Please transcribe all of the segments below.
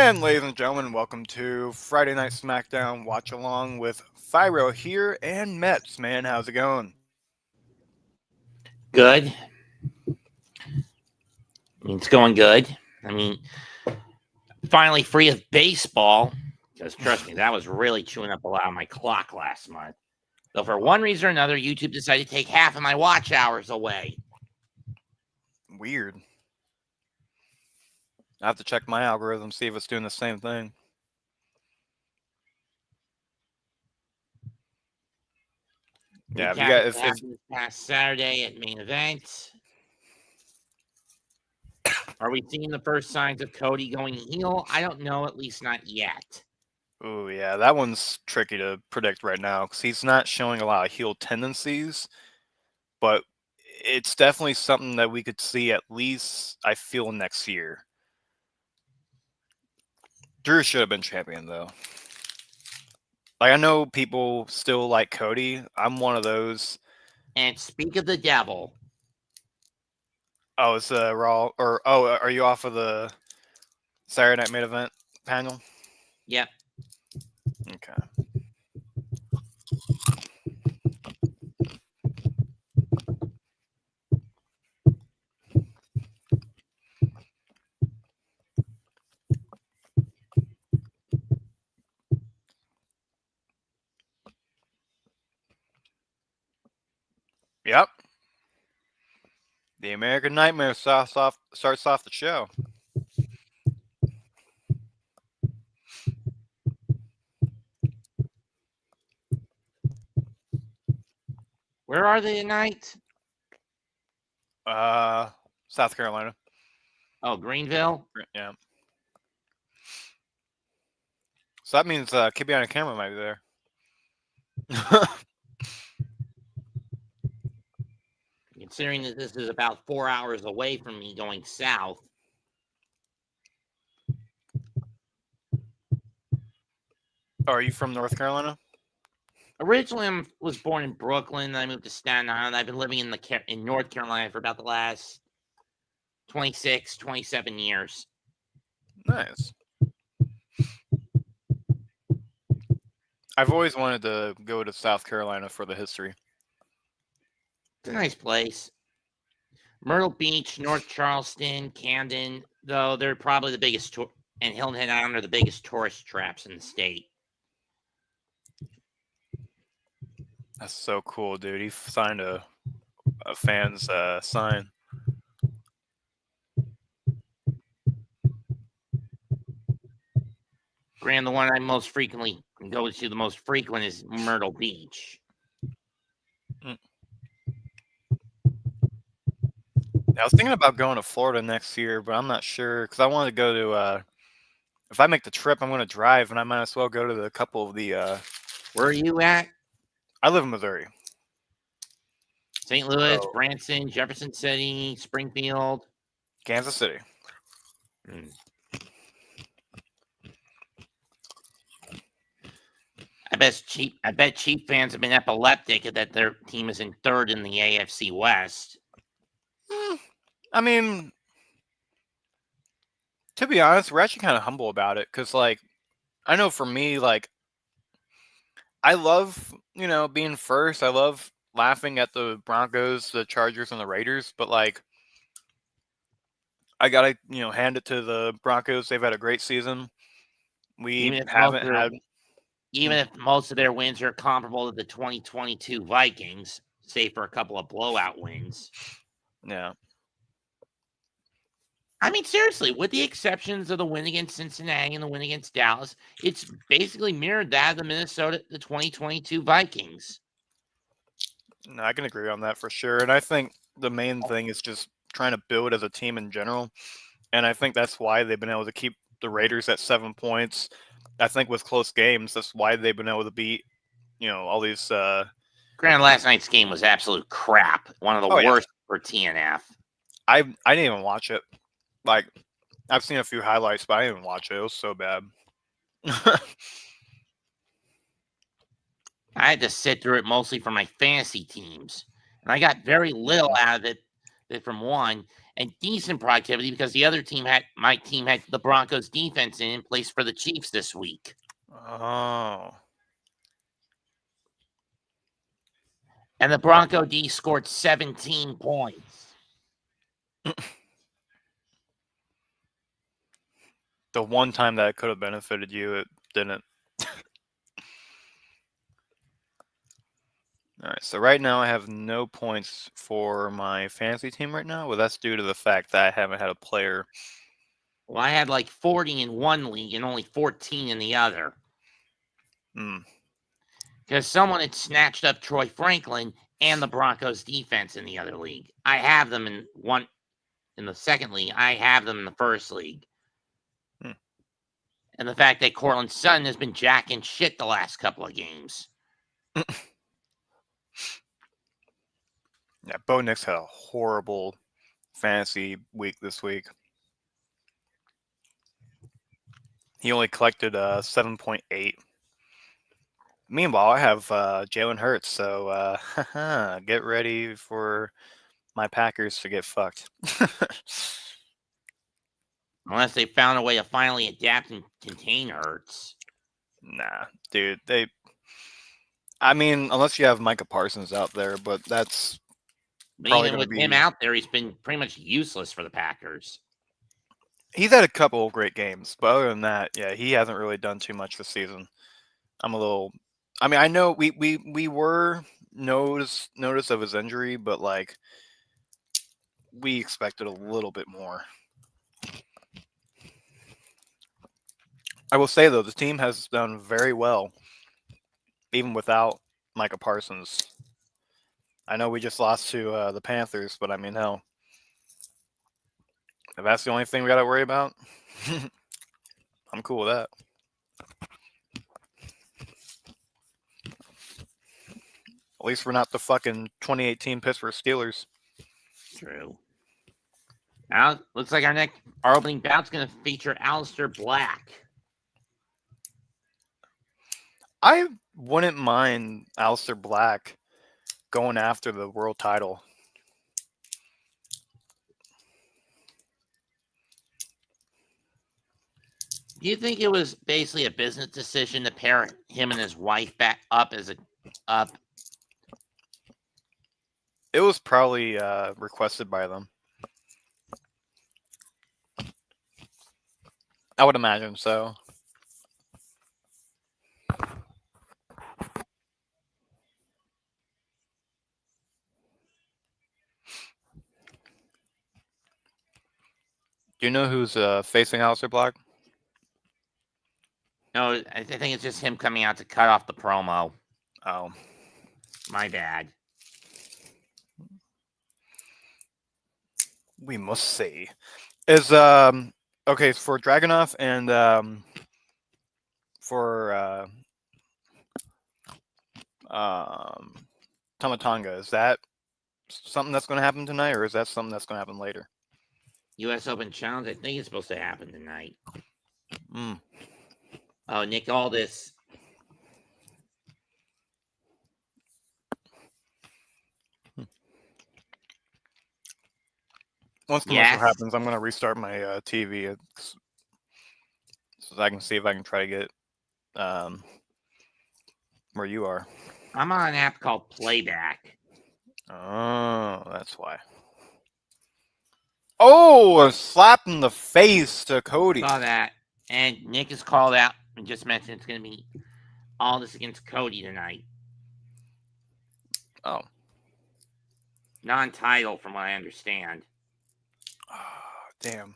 And ladies and gentlemen, welcome to Friday Night Smackdown Watch Along with Fyro here and Mets. Man, how's it going? Good. It's going good. Finally free of baseball. Because trust me, that was really chewing up a lot of my clock last month. So for one reason or another, YouTube decided to take half of my watch hours away. Weird. I have to check my algorithm, see if it's doing the same thing. Yeah, if you got What happened this past Saturday at main event. Are we seeing the first signs of Cody going heel? I don't know, at least not yet. Oh yeah, that one's tricky to predict right now because he's not showing a lot of heel tendencies, but it's definitely something that we could see at least, I feel, next year. Drew should have been champion though. Like, I know people still like Cody. I'm one of those. And speak of the devil. Oh, it's Raw, or are you off of the Saturday Night Main Event panel? Yep. Okay. Yep. The American Nightmare starts off the show. Where are they tonight? South Carolina. Oh, Greenville? Yeah. So that means Kibby on a camera might be there. Considering that this is about 4 hours away from me going south. Oh, are you from North Carolina? Originally, I was born in Brooklyn. Then I moved to Staten Island. I've been living in North Carolina for about the last 26, 27 years. Nice. I've always wanted to go to South Carolina for the history. It's a nice place. Myrtle Beach, North Charleston, Camden, though they're probably the biggest, and Hilton Head Island are the biggest tourist traps in the state. That's so cool, dude. He signed a fan's sign. Grand, the one I most frequently go to the most frequent is Myrtle Beach. I was thinking about going to Florida next year, but I'm not sure because I want to go to. If I make the trip, I'm going to drive, and I might as well go to a couple of the. Where are you at? I live in Missouri. St. Louis, Branson, Jefferson City, Springfield, Kansas City. I bet Chief fans have been epileptic that their team is in third in the AFC West. I mean, to be honest, we're actually kind of humble about it because, like, I know for me, like, I love, being first. I love laughing at the Broncos, the Chargers, and the Raiders, but, like, I gotta, hand it to the Broncos. They've had a great season. We haven't had. Even if most of their wins are comparable to the 2022 Vikings, save for a couple of blowout wins. Yeah. I mean, seriously, with the exceptions of the win against Cincinnati and the win against Dallas, it's basically mirrored that of the 2022 Vikings. No, I can agree on that for sure. And I think the main thing is just trying to build as a team in general. And I think that's why they've been able to keep the Raiders at 7 points. I think with close games, that's why they've been able to beat, all these. Granted, last night's game was absolute crap. One of the worst for TNF. I didn't even watch it. Like, I've seen a few highlights, but I didn't even watch it. It was so bad. I had to sit through it mostly for my fantasy teams. And I got very little out of it from one. and decent productivity because the other team my team had the Broncos defense in place for the Chiefs this week. Oh. And the Bronco D scored 17 points. The one time that could have benefited you, it didn't. All right, so right now I have no points for my fantasy team right now. Well, that's due to the fact that I haven't had a player. Well, I had like 40 in one league and only 14 in the other. Because someone had snatched up Troy Franklin and the Broncos defense in the other league. I have them in the second league. I have them in the first league. And the fact that Cortland Sutton has been jacking shit the last couple of games. Yeah, Bo Nix had a horrible fantasy week this week. He only collected 7.8. Meanwhile, I have Jalen Hurts, so get ready for my Packers to get fucked. Unless they found a way to finally adapt and contain Hurts. Nah, dude. I mean, unless you have Micah Parsons out there, but that's But probably even going to with be. him out there, he's been pretty much useless for the Packers. He's had a couple of great games, but other than that, yeah, he hasn't really done too much this season. I'm a little. I mean, I know we were notice of his injury, but like we expected a little bit more. I will say though, the team has done very well, even without Micah Parsons. I know we just lost to the Panthers, but I mean, hell, if that's the only thing we got to worry about, I'm cool with that. At least we're not the fucking 2018 Pittsburgh Steelers. True. Now, looks like our opening bout's going to feature Aleister Black. I wouldn't mind Aleister Black going after the world title. Do you think it was basically a business decision to pair him and his wife back up up? It was probably requested by them. I would imagine so. Do you know who's facing Aleister Black? No, I think it's just him coming out to cut off the promo. Oh. My bad. We must see. Is okay for Dragunov and for Tamatanga, is that something that's going to happen tonight, or is that something that's going to happen later? U.S. Open Challenge, I think it's supposed to happen tonight. Mm. Oh, Nick Aldis. Once commercial happens, I'm going to restart my TV so I can see if I can try to get where you are. I'm on an app called Playback. Oh, that's why. Oh, a slap in the face to Cody. Saw that. And Nick has called out and just mentioned it's going to be Aldis against Cody tonight. Oh. Non-title, from what I understand. Oh, damn.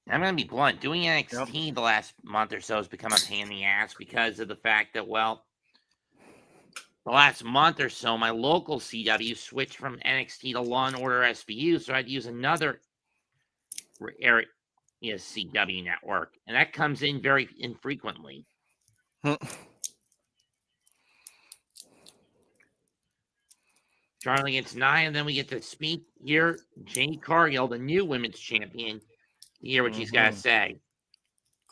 I'm going to be blunt. Doing NXT the last month or so has become a pain in the ass because of the fact that, well, the last month or so, my local CW switched from NXT to Law & Order SVU, so I'd use another area CW network, and that comes in very infrequently. Charlie gets 9, and then we get to hear Jade Cargill, the new women's champion, to hear what she's got to say.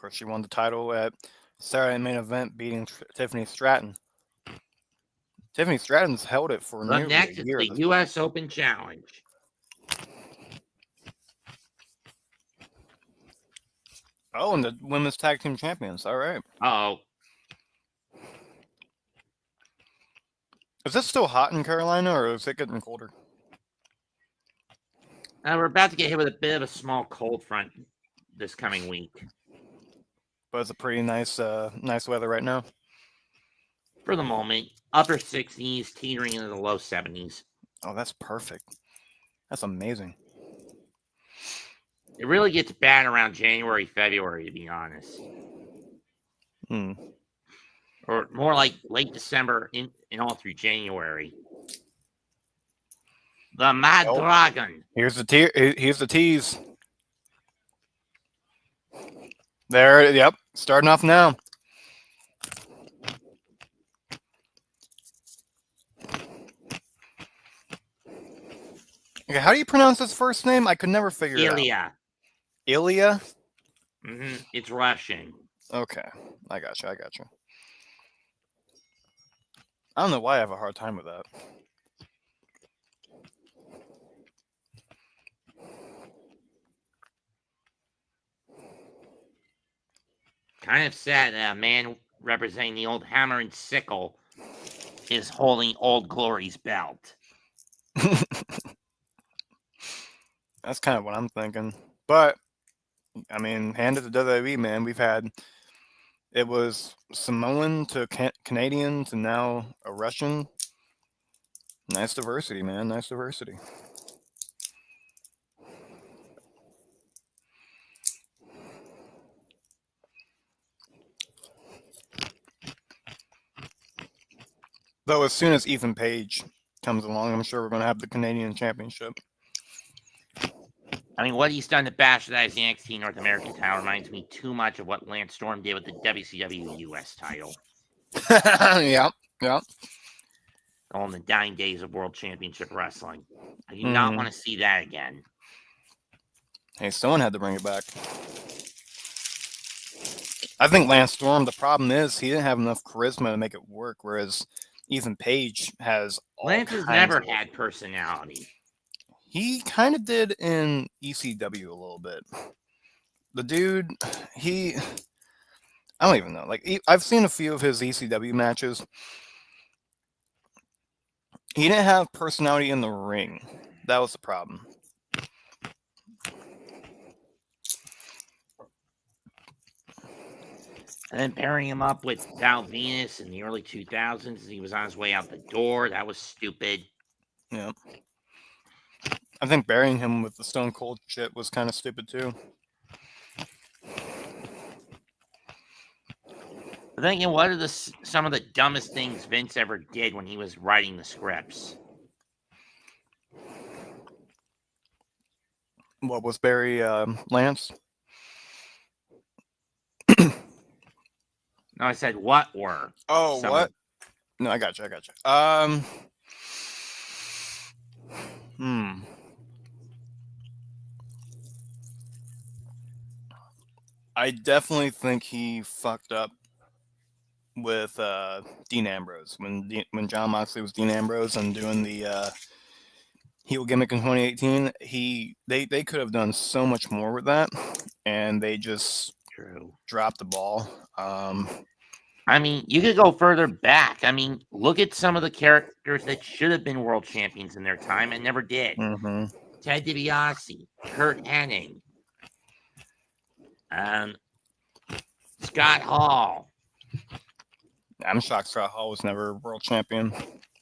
course, she won the title at Saturday Main Event, beating Tiffany Stratton. Tiffany Stratton's held it for Up nearly next a is year. the U.S. Open Challenge. Oh, and the women's tag team champions. All right. Oh, Is it still hot in Carolina, or is it getting colder? we're about to get hit with a bit of a small cold front this coming week. But it's a pretty nice weather right now. For the moment, upper 60s, teetering into the low 70s. Oh, that's perfect. That's amazing. It really gets bad around January, February, to be honest. Or more like late December in all through January. The Mad Dragon. Here's the tease. There, yep. Starting off now. Okay, how do you pronounce his first name? I could never figure it out. Ilya. Ilya? It's Russian. Okay. I got you. I don't know why I have a hard time with that. Kind of sad that a man representing the old hammer and sickle is holding Old Glory's belt. That's kind of what I'm thinking. But, I mean, hand it to WWE, man. It was Samoan to Canadian to now a Russian. Nice diversity, man. Nice diversity. Though as soon as Ethan Page comes along, I'm sure we're going to have the Canadian Championship. I mean, what he's done to bastardize the NXT North American title reminds me too much of what Lance Storm did with the WCW US title. Yeah. On the dying days of World Championship Wrestling. I do not want to see that again. Hey, someone had to bring it back. I think Lance Storm, the problem is he didn't have enough charisma to make it work, whereas Ethan Page has Lance has never had personality. He kind of did in ECW a little bit. The dude, I don't even know. Like, I've seen a few of his ECW matches. He didn't have personality in the ring. That was the problem. And then pairing him up with Val Venus in the early 2000s as he was on his way out the door. That was stupid. Yeah. I think burying him with the Stone Cold shit was kind of stupid too. I'm thinking, what are some of the dumbest things Vince ever did when he was writing the scripts? What was Barry Lance? No, I said what were. Oh, what? No, I got you. I definitely think he fucked up with Dean Ambrose when John Moxley was Dean Ambrose and doing the heel gimmick in 2018. They could have done so much more with that, and they just dropped the ball. I mean, you could go further back. I mean, look at some of the characters that should have been world champions in their time and never did. Ted DiBiase, Kurt Hennig, Scott Hall. I'm shocked Scott Hall was never world champion.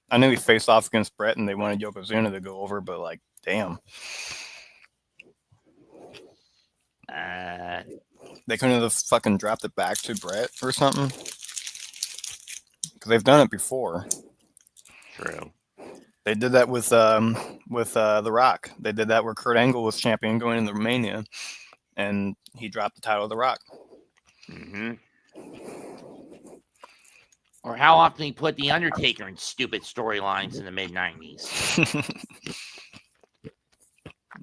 I knew he faced off against Brett and they wanted Yokozuna to go over, but like, damn. They couldn't have fucking dropped it back to Brett or something. Because they've done it before. True. They did that with The Rock. They did that where Kurt Angle was champion going into Romania, and he dropped the title of The Rock. Or how often he put The Undertaker in stupid storylines in the mid-90s.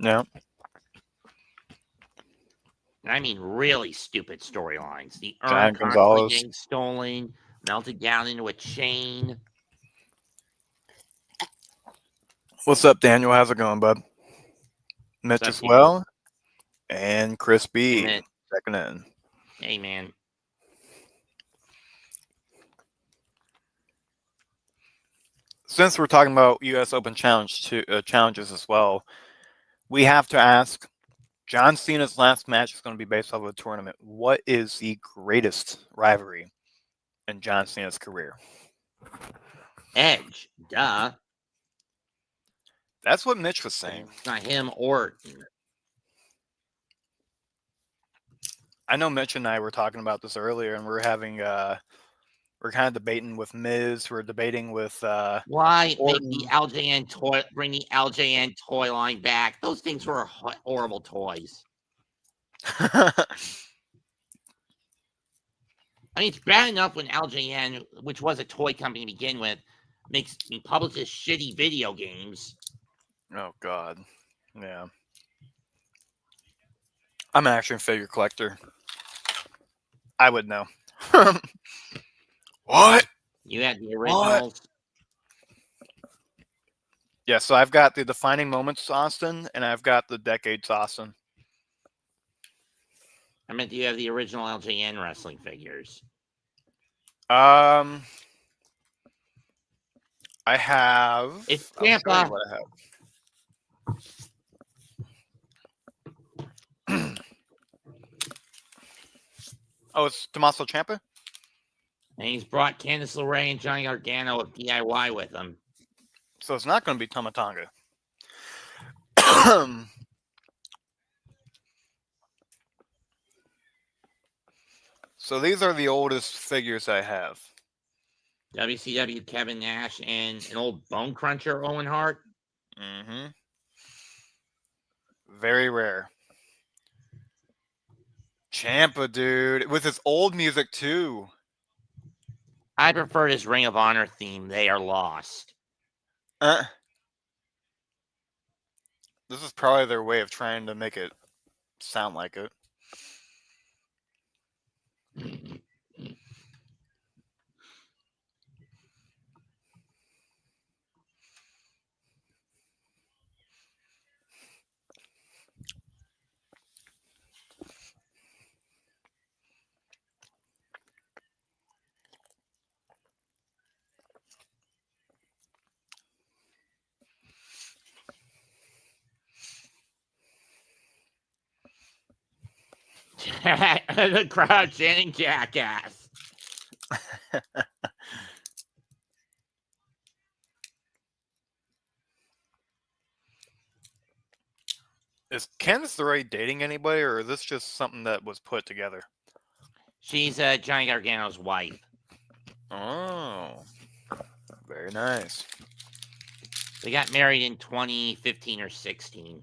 Yeah. And I mean really stupid storylines. The urn Giant constantly Gonzalez. getting stolen, melted down into a chain. What's up, Daniel? How's it going, bud? Mitch What's up, as Dan? well. And Chris B. Mitch. Checking in. Hey, man. Since we're talking about U.S. Open challenges as well, we have to ask, John Cena's last match is going to be based off of a tournament. What is the greatest rivalry in John Cena's career? Edge. Duh. That's what Mitch was saying. It's not him or... I know Mitch and I were talking about this earlier, and we're having we're kind of debating with Miz. We're debating with Why Orton. make the LJN toy, bring the LJN toy line back? Those things were horrible toys. I mean, it's bad enough when LJN, which was a toy company to begin with, publishes shitty video games. Oh God, yeah. I'm an action figure collector. I would know. What? You had the originals. Yeah, so I've got the defining moments Austin, and I've got the decades Austin. I meant you have the original LJN wrestling figures. I have. It's I'll show you Tampa. what I have. Oh, it's Tommaso Ciampa? And he's brought Candice LeRae and Johnny Gargano of DIY with him. So it's not going to be Tama Tonga. So these are the oldest figures I have. WCW Kevin Nash and an old bone cruncher Owen Hart. Mm-hmm. Very rare. Ciampa, dude, with his old music too. I prefer his Ring of Honor theme. They are lost. This is probably their way of trying to make it sound like it. The crowd chanting jackass. Is Candice LeRae dating anybody, or is this just something that was put together? She's Johnny Gargano's wife. Oh, very nice. They got married in 2015 or 16.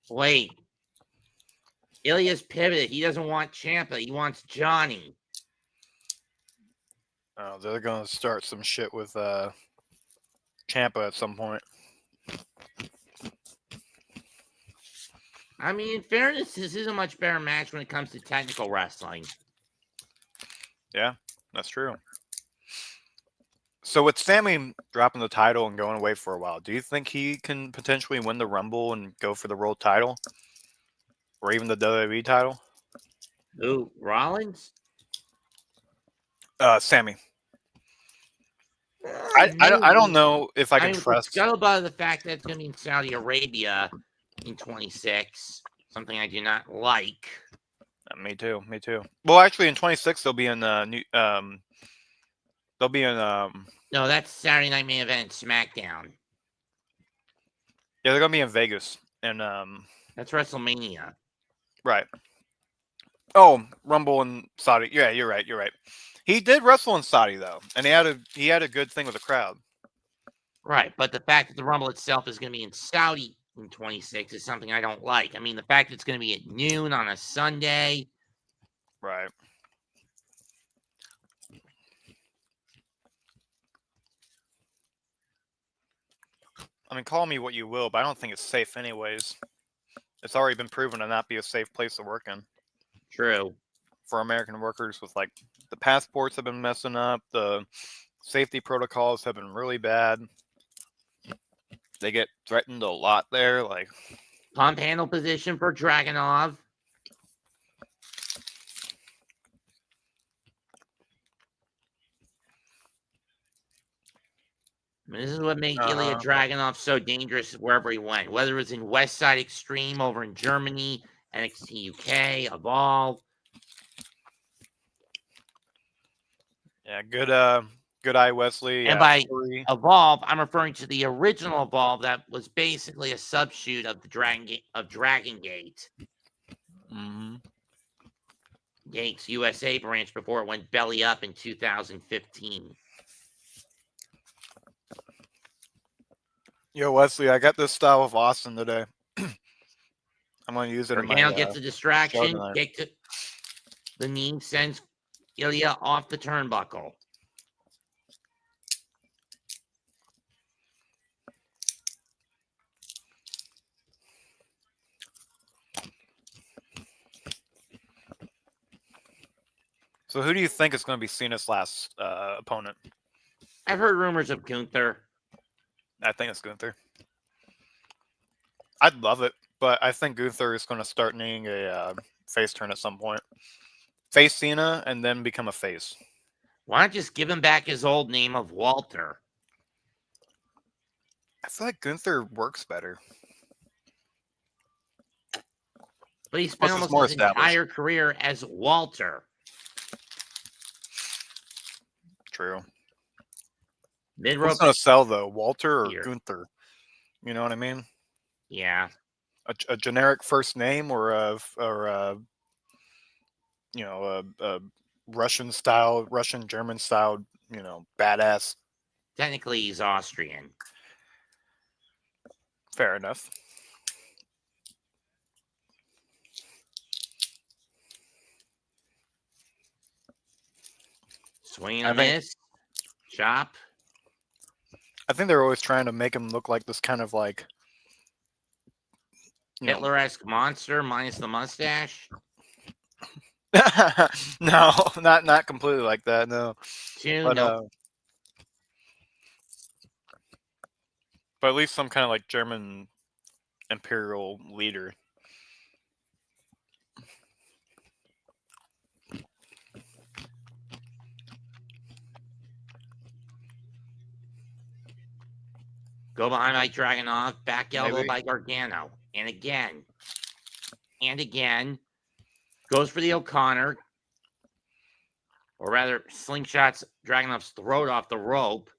Wait. Ilya's pivoted. He doesn't want Ciampa. He wants Johnny. Oh, they're going to start some shit with Ciampa at some point. I mean, in fairness, this is a much better match when it comes to technical wrestling. Yeah, that's true. So with Sammy dropping the title and going away for a while, do you think he can potentially win the Rumble and go for the world title? Or even the WWE title? Who? Rollins? Sammy. I don't know if I can trust. Scuttlebutt of the fact that it's going to be in Saudi Arabia in 26, something I do not like. Me too. Me too. Well, actually, in 26 they'll be in They'll be in No, that's Saturday Night Main Event Smackdown. Yeah, they're gonna be in Vegas and that's WrestleMania. Right. Oh, Rumble in Saudi. Yeah, you're right. You're right. He did wrestle in Saudi though, and he had a good thing with the crowd. Right, but the fact that the Rumble itself is going to be in Saudi in 26 is something I don't like. I mean, the fact that it's going to be at noon on a Sunday. Right. I mean, call me what you will, but I don't think it's safe anyways. It's already been proven to not be a safe place to work in True. for American workers. With like the passports have been messing up, the safety protocols have been really bad. They get threatened a lot there. Like, Pump handle position for Dragunov. I mean, this is what made Ilya Dragunov so dangerous wherever he went. Whether it was in West Side Extreme over in Germany, NXT UK, Evolve. yeah, good eye, Wesley. And by Fury. Evolve, I'm referring to the original Evolve that was basically a subshoot of the Dragon Gate. Mm-hmm. Gates USA branch before it went belly up in 2015. Yo, Wesley, I got this style of Austin today. I'm gonna use it in my Gargano gets a distraction. tonight. Kick to the knee sends Ilya off the turnbuckle. So who do you think is going to be Cena's last opponent? I've heard rumors of Gunther. I think it's Gunther. I'd love it, but I think Gunther is going to start needing a face turn at some point. Face Cena and then become a face. Why not just give him back his old name of Walter? I feel like Gunther works better. But he spent almost his entire career as Walter. True. Mid-rope. Who's going to sell, though? Walter or Gunther? You know what I mean? Yeah. A generic first name or a Russian German style, badass. Technically, he's Austrian. Fair enough. Swing and a miss. Chop. I think they're always trying to make him look like this kind of like Hitler-esque monster minus the mustache. No, not completely like that. No. But at least some kind of like German imperial leader. Go behind by Dragunov. Back elbow by Gargano. And again. And again. Goes for the O'Connor. Or rather, slingshots Dragunov's throat off the rope.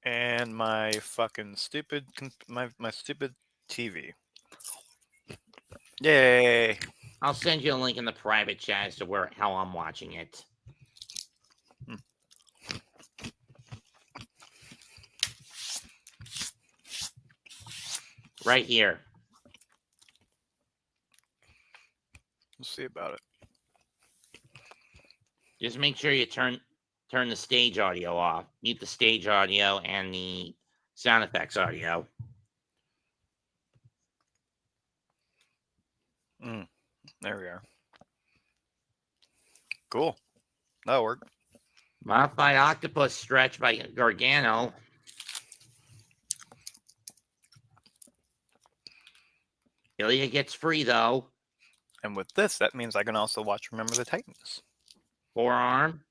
And my fucking stupid, my stupid TV. Yay! I'll send you a link in the private chat as to how I'm watching it. Right here. We'll see about it. Just make sure you turn the stage audio off. Mute the stage audio and the sound effects audio. There we are. Cool. That'll work. Modified octopus stretch by Gargano. Ilya gets free, though. And with this, that means I can also watch Remember the Titans. Forearm.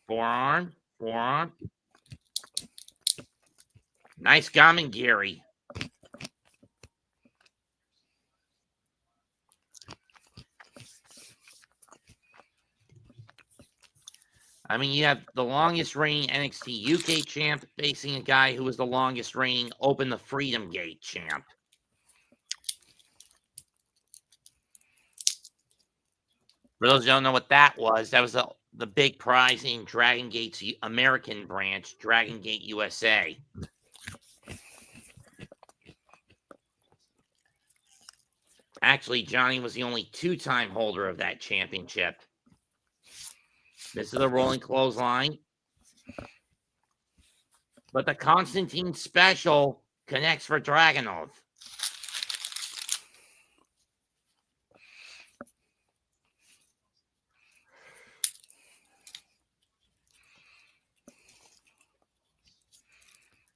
Forearm. Forearm. Nice Gamengiri. I mean, you have the longest reigning NXT UK champ facing a guy who was the longest reigning Open the Freedom Gate champ. For those who don't know what that was the big prize in Dragon Gate's American branch, Dragon Gate USA. Actually, Johnny was the only two-time holder of that championship. This is a rolling clothesline. But the Constantine special connects for Dragunov.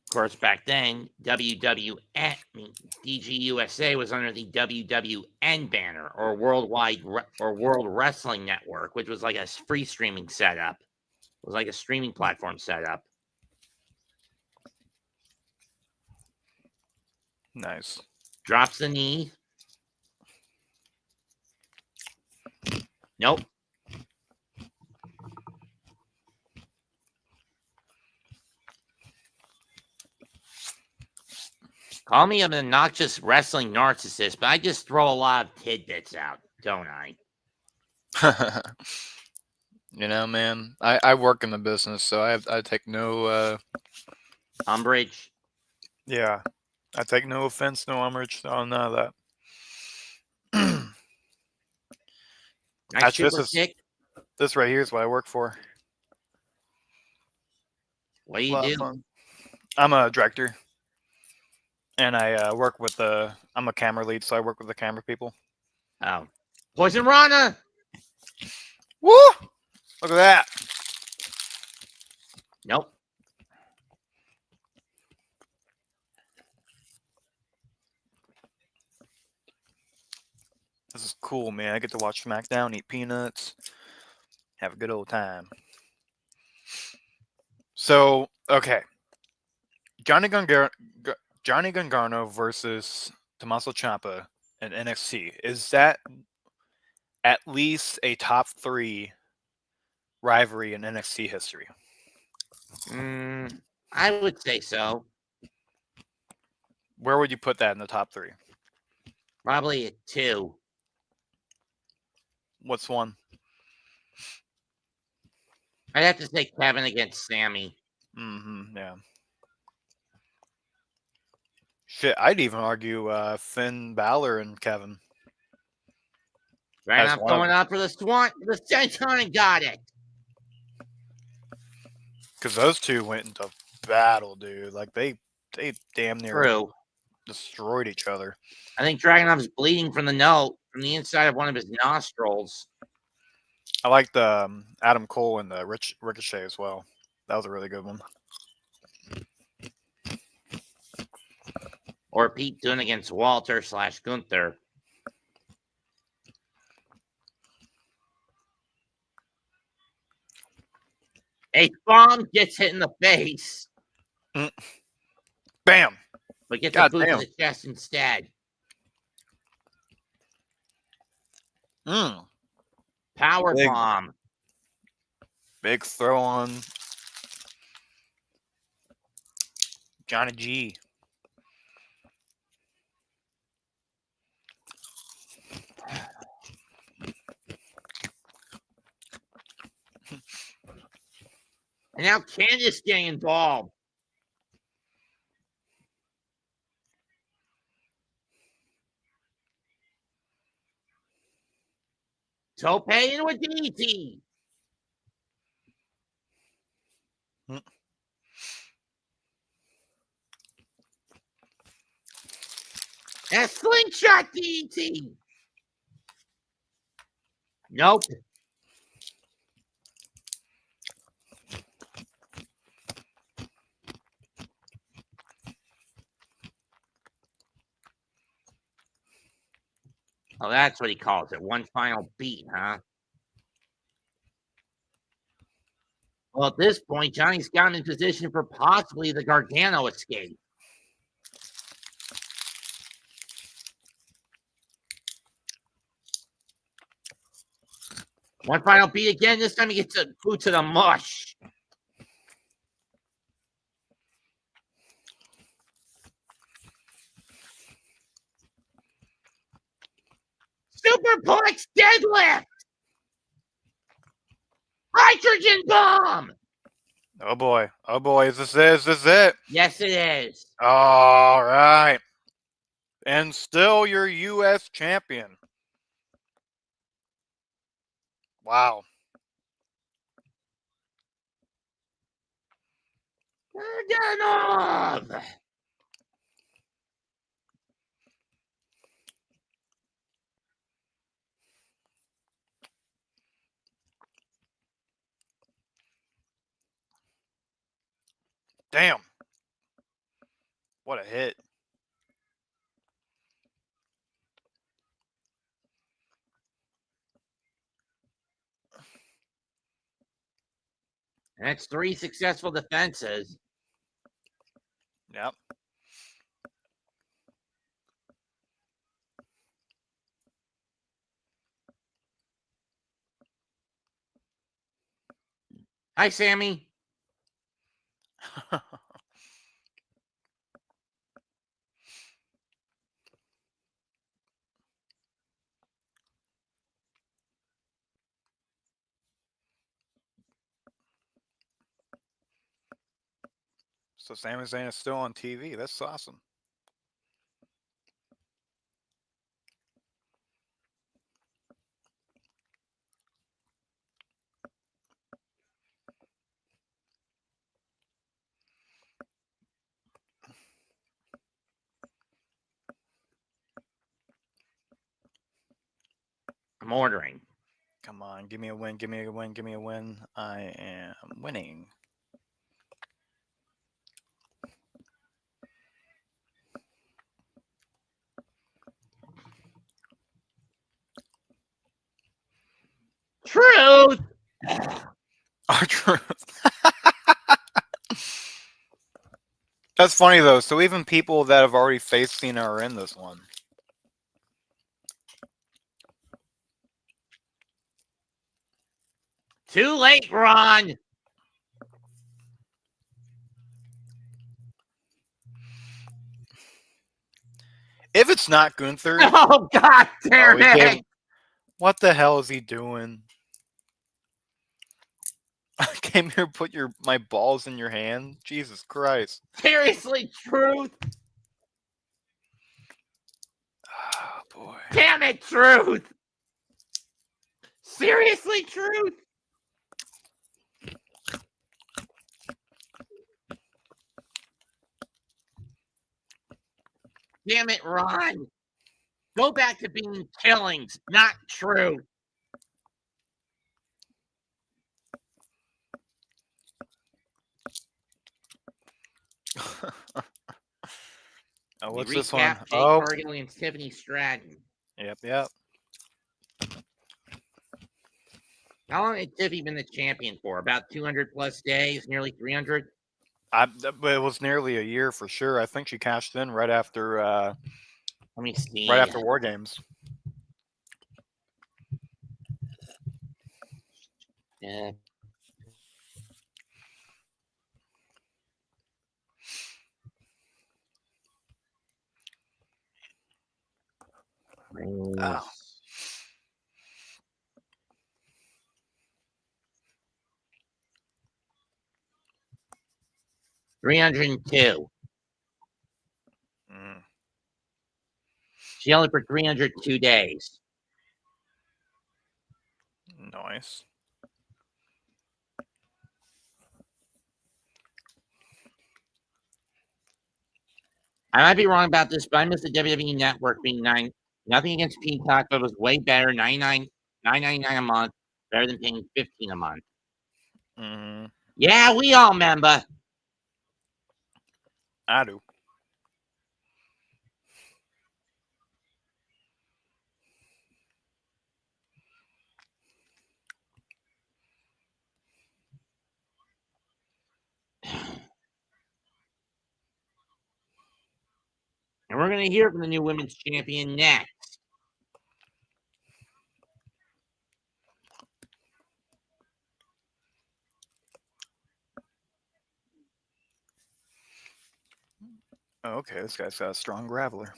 Of course, back then, DGUSA was under the WWN banner, or World Wrestling Network, which was like a free streaming setup. It was like a streaming platform setup. Nice. Drops the knee. Nope. Call me an obnoxious wrestling narcissist, but I just throw a lot of tidbits out, don't I? You know, man, I work in the business, so I take no umbrage. Yeah, I take no offense, no umbrage on none of that. Nice super stick. This right here is what I work for. What do you do? I'm a director, and I work with I'm a camera lead, so I work with the camera people. Oh, Poison Rana! Woo! Look at that. Nope. This is cool, man. I get to watch Smackdown, eat peanuts, have a good old time. So, okay. Johnny Gargano versus Tommaso Ciampa in NXT. Is that at least a top 3 rivalry in NXT history? I would say so. Where would you put that in the top 3? Probably a 2. What's 1? I'd have to say Kevin against Sammy. Yeah. Shit, I'd even argue Finn Balor and Kevin. Right, I'm going up for the Senton and got it. Because those two went into battle, dude. Like, they damn near destroyed each other. I think Dragunov's bleeding from the inside of one of his nostrils. I like the Adam Cole and the Ricochet as well. That was a really good one. Or Pete Dunne against Walter / Gunther. A bomb gets hit in the face. Bam! But gets a boot to the chest instead. Power bomb. Big throw on Johnny G. And now Candice getting involved. Tope into a DDT. And a slingshot DDT. Nope. Oh, that's what he calls it. One final beat, huh? Well, at this point, Johnny's gotten in position for possibly the Gargano escape. One final beat again. This time he gets a boot to the mush. Superplex deadlift. Hydrogen bomb. Oh boy. Oh boy. Is this it? Yes, it is. All right. And still your U.S. champion. Wow. Dragunov! Damn. What a hit. And that's 3 successful defenses. Yep. Hi, Sammy. So Sami Zayn is still on TV. That's awesome. I'm ordering. Come on, give me a win, give me a win, give me a win. I am winning. Truth! Our truth. That's funny though. So even people that have already faced Cena are in this one. Too late, Ron! If it's not Gunther, Oh, God damn he it! gave, what the hell is he doing? I came here to put my balls in your hand. Jesus Christ. Seriously, Truth? Oh boy. Damn it, Truth! Seriously, Truth? Damn it, Ron! Go back to being killings, not Truth. Oh, We what's this one? recap Jake Oh, Cargill and Tiffany Stratton. yep. How long had Tiffy been the champion for? About 200 plus days, nearly 300? It was nearly a year for sure. I think she cashed in right after Let me see. right after War Games. Yeah. Oh. 302. Mm. She held it for 302 days. Nice. I might be wrong about this, but I missed the WWE Network being 9. Nothing against Peacock, but it was way better. $9.99 a month, better than paying $15 a month. Mm-hmm. Yeah, we all remember. I do. And we're going to hear from the new women's champion next. Oh, okay, this guy's got a strong graveler.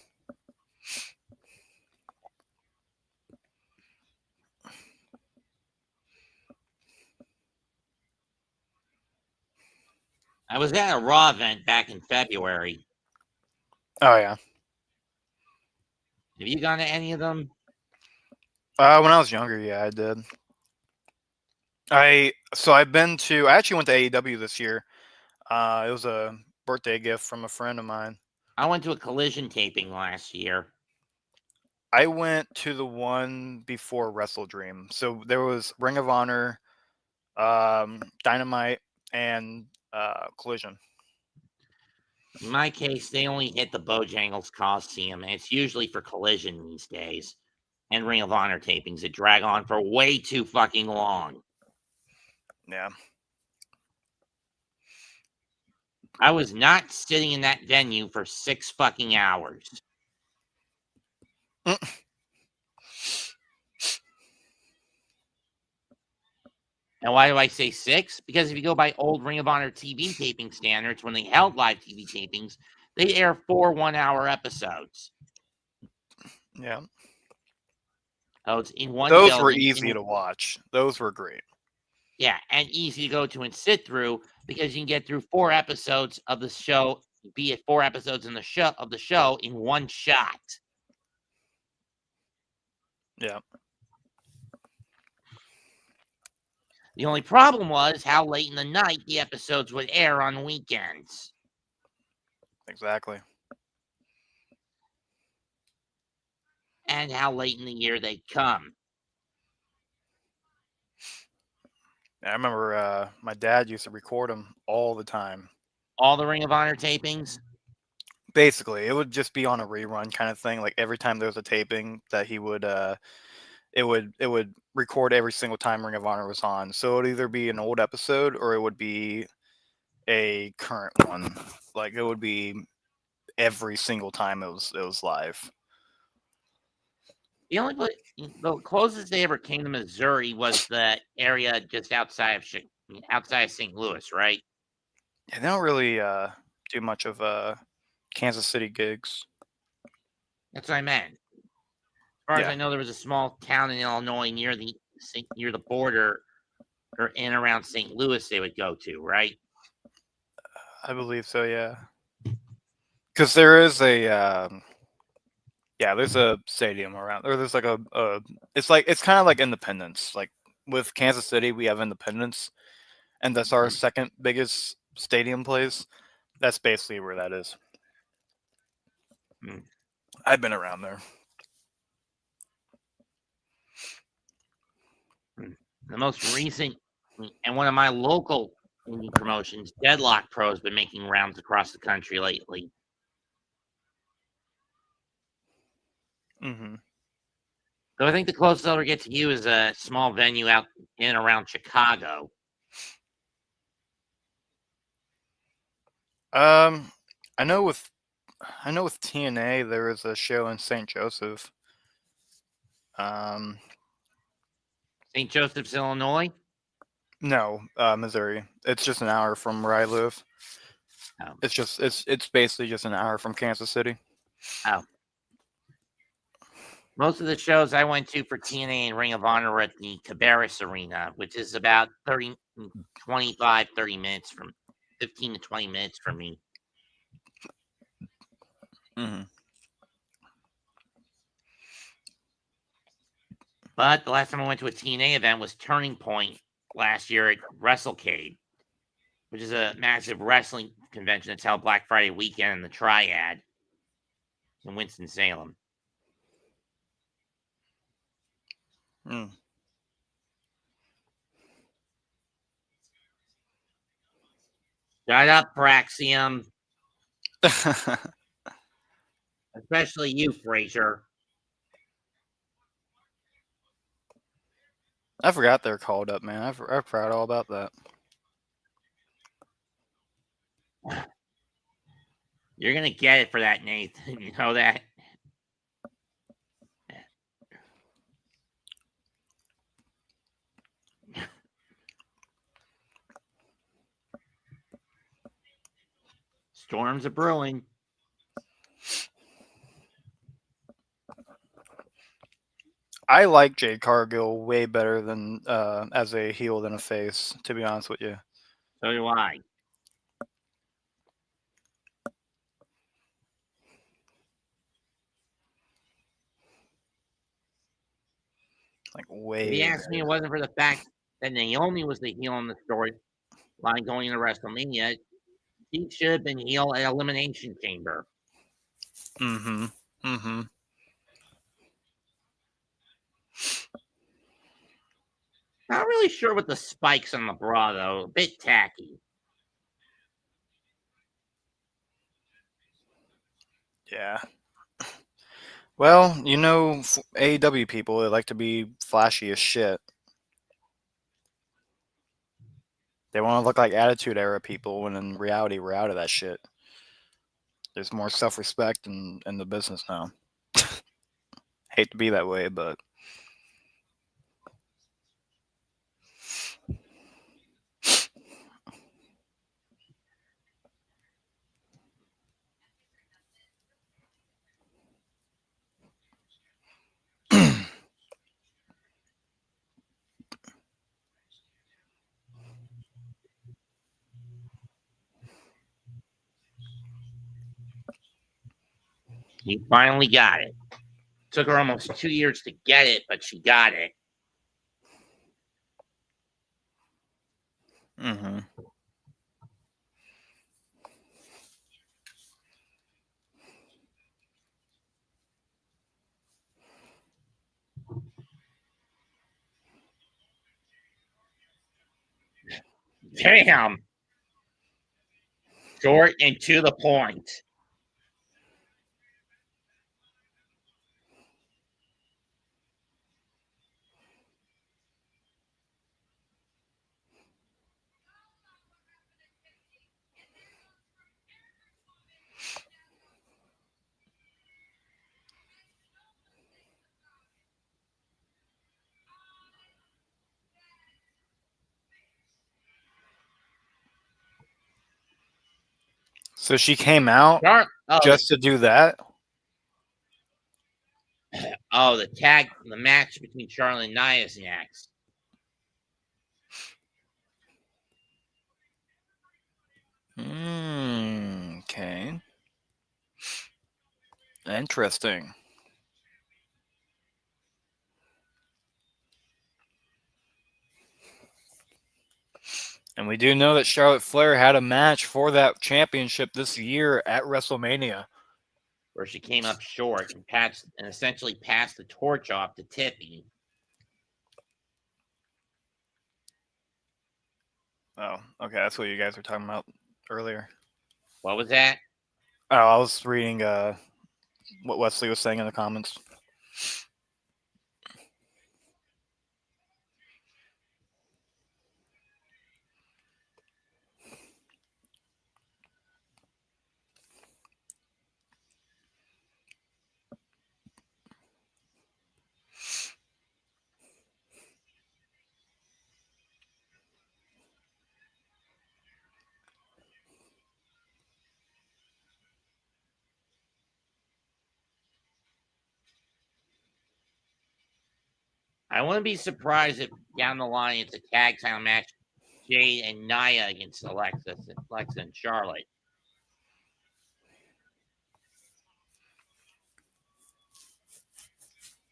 I was at a Raw event back in February. Oh yeah. Have you gone to any of them? When I was younger, yeah, I did. I actually went to AEW this year. It was a birthday gift from a friend of mine. I went to a Collision taping last year. I went to the one before Wrestle Dream. So there was Ring of Honor, Dynamite, and Collision. In my case, they only hit the Bojangles Coliseum, and it's usually for Collision these days. And Ring of Honor tapings that drag on for way too fucking long. Yeah. I was not sitting in that venue for 6 fucking hours. And why do I say 6? Because if you go by old Ring of Honor TV taping standards, when they held live TV tapings, they air 4 1-hour episodes. Yeah. Oh, it's in one Those were building. easy to watch. Those were great. Yeah, and easy to go to and sit through because you can get through 4 episodes of the show, be it 4 episodes in the show in one shot. Yeah. The only problem was how late in the night the episodes would air on weekends. Exactly. And how late in the year they'd come. I remember my dad used to record them all the time. All the Ring of Honor tapings? Basically, it would just be on a rerun kind of thing. Like every time there was a taping that he would it would record every single time Ring of Honor was on. So it would either be an old episode or it would be a current one. Like it would be every single time it was live. The closest they ever came to Missouri was the area just outside of St. Louis, right? Yeah, they don't really do much of Kansas City gigs. That's what I meant. As far as Yeah, I know, there was a small town in Illinois near the border or in around St. Louis they would go to, right? I believe so. Yeah, because there is a there's a stadium around, or there's like it's kind of like Independence. Like with Kansas City, we have Independence, and that's our second biggest stadium place. That's basically where that is. Hmm. I've been around there. The most recent and one of my local indie promotions, Deadlock Pro, has been making rounds across the country lately. Mm-hmm. So I think the closest I'll ever get to you is a small venue out in and around Chicago. Um, I know with TNA there is a show in St. Joseph. Um, St. Joseph's, Illinois? no, Missouri. It's just an hour from where I live. Oh. It's basically just an hour from Kansas City. Oh. Most of the shows I went to for TNA and Ring of Honor were at the Cabarrus Arena, which is about 30 minutes from 15 to 20 minutes from me. Mm-hmm. But the last time I went to a TNA event was Turning Point last year at WrestleCade, which is a massive wrestling convention that's held Black Friday weekend in the Triad in Winston-Salem. Mm. Shut up, Praxium. Especially you, Fraser. I forgot they're called up, man. I forgot all about that. You're going to get it for that, Nathan. You know that? Storms are brewing. I like Jade Cargill way better than as a heel than a face, to be honest with you. So do I. Like If way you ask me, it wasn't for the fact that Naomi was the heel in the storyline going into WrestleMania. He should have been heel at Elimination Chamber. Mm-hmm. Mm-hmm. Not really sure what the spikes on the bra, though. A bit tacky. Yeah. Well, you know, AEW people, they like to be flashy as shit. They want to look like Attitude Era people, when in reality, we're out of that shit. There's more self-respect in the business now. Hate to be that way, but He finally got it. Took her almost 2 years to get it, but she got it. mm-hmm. Damn. Short and to the point. So she came out just to do that? The match between Charlotte and Nia is next. Okay. Interesting. And we do know that Charlotte Flair had a match for that championship this year at WrestleMania, where she came up short and essentially passed the torch off to Tiffy. Oh, okay. That's what you guys were talking about earlier. What was that? Oh, I was reading what Wesley was saying in the comments. I wouldn't be surprised if down the line it's a tag title match, Jade and Nia against Alexa and Charlotte.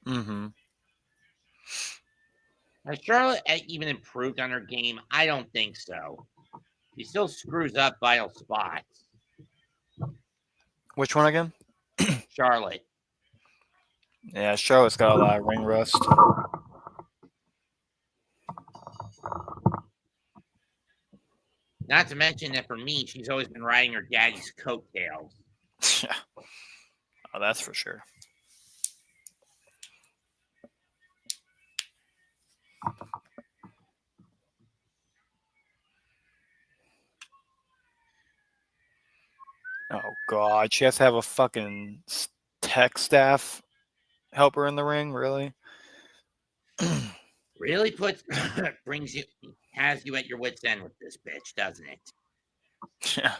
Mm-hmm. Has Charlotte even improved on her game? I don't think so. She still screws up vital spots. Which one again? Charlotte. Yeah, Charlotte's got a lot of ring rust. Not to mention that for me, she's always been riding her daddy's coattails. Yeah. Oh, that's for sure. Oh god, she has to have a fucking tech staff help her in the ring, really? Really has you at your wit's end with this bitch, doesn't it? Yeah.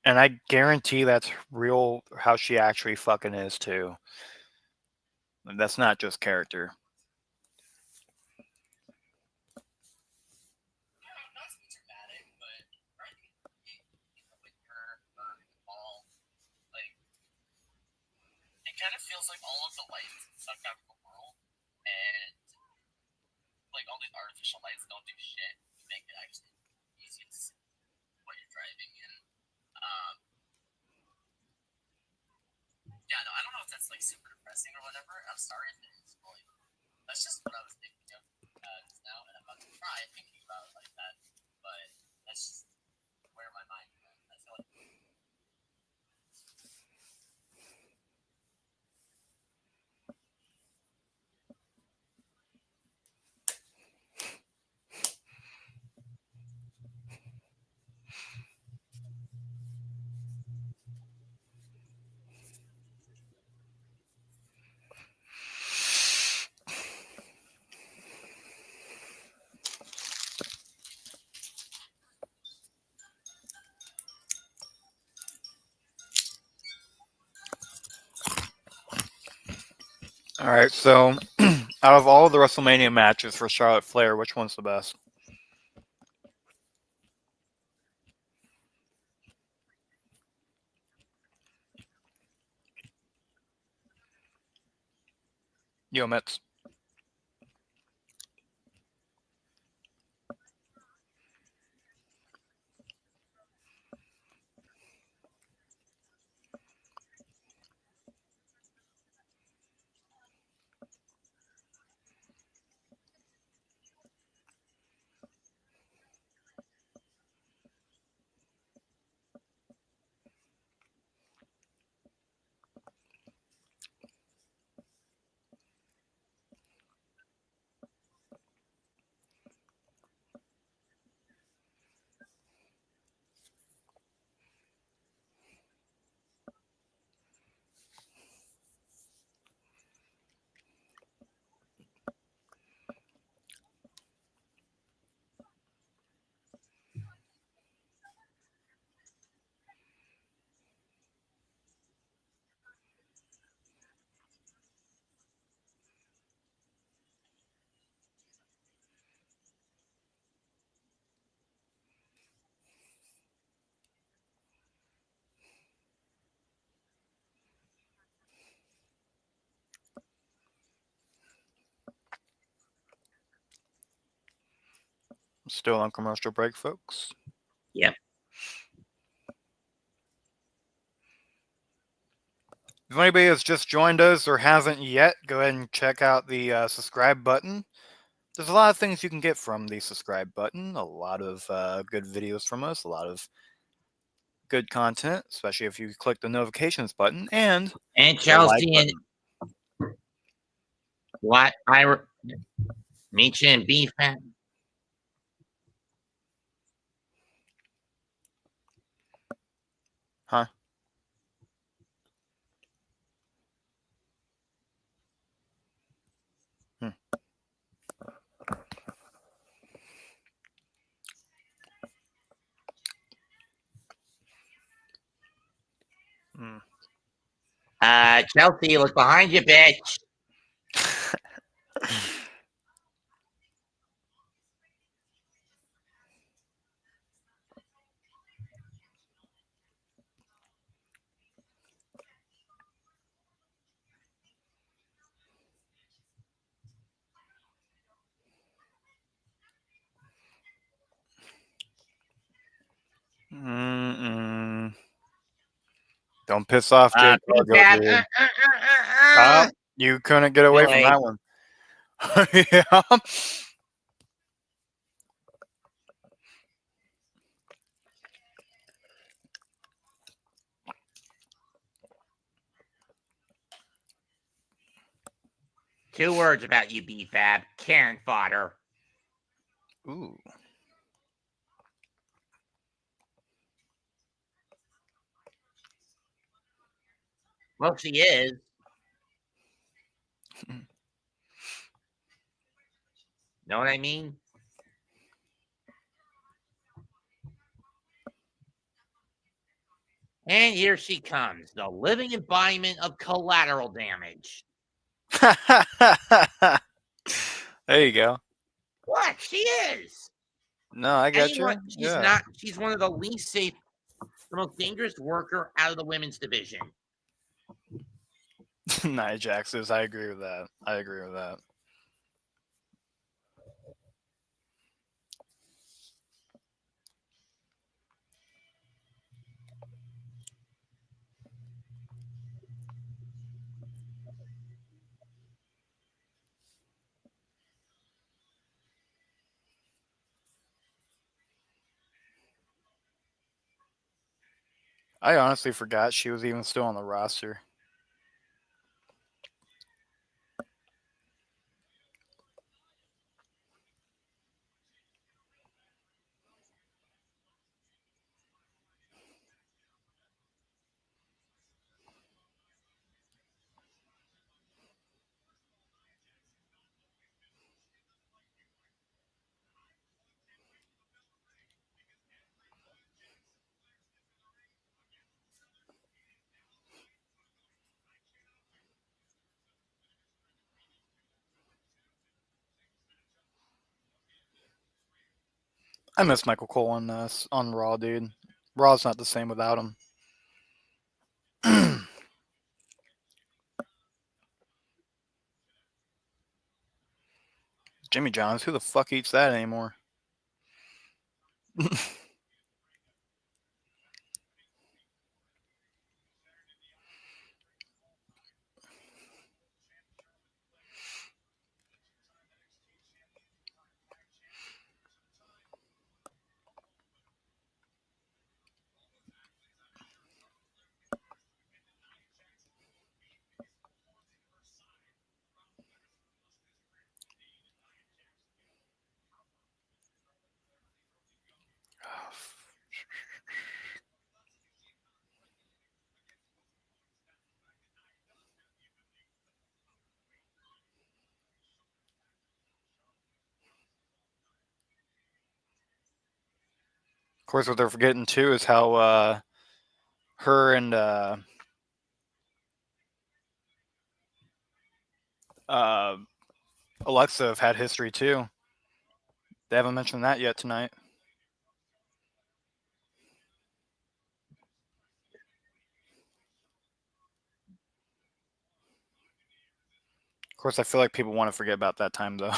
And I guarantee that's real how she actually fucking is too. That's not just character. Kind of feels like all of the lights suck out of the world, and like all these artificial lights don't do shit to make it actually easy to see what that's like super depressing or whatever. I'm sorry if it is. Like, that's just what I was thinking of just now, and I'm about to cry thinking about it like that. But that's just where my mind went. I feel like. All right, so out of all the WrestleMania matches for Charlotte Flair, which one's the best? Yo, Mets. Still on commercial break, folks. Yep. If anybody has just joined us or hasn't yet, go ahead and check out the subscribe button. There's a lot of things you can get from the subscribe button. A lot of good videos from us, a lot of good content, especially if you click the notifications button and the like Chelsea and button. what Meech and Beef. Huh? Hmm. Chelsea, look behind you, bitch. Mm-mm. Don't piss off Jade Beef Cargill, dude. Oh, you couldn't get away from Really? that one. Yeah. Two words about you, B-Fab. Karen fodder. Ooh. Well, she is. Know what I mean? And here she comes, the living embodiment of collateral damage. There you go. What? She is. No, I got you. She's Yeah. not. She's one of the least safe, the most dangerous worker out of the women's division. Nia Jax's. I agree with that. I agree with that. I honestly forgot she was even still on the roster. I miss Michael Cole on Raw, dude. Raw's not the same without him. Jimmy John's, who the fuck eats that anymore? Of course, what they're forgetting too is how her and Alexa have had history too. They haven't mentioned that yet tonight. Of course, I feel like people want to forget about that time though.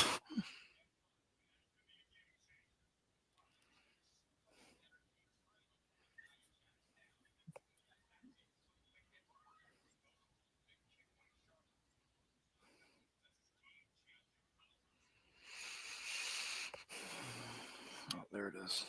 Oh, there it is.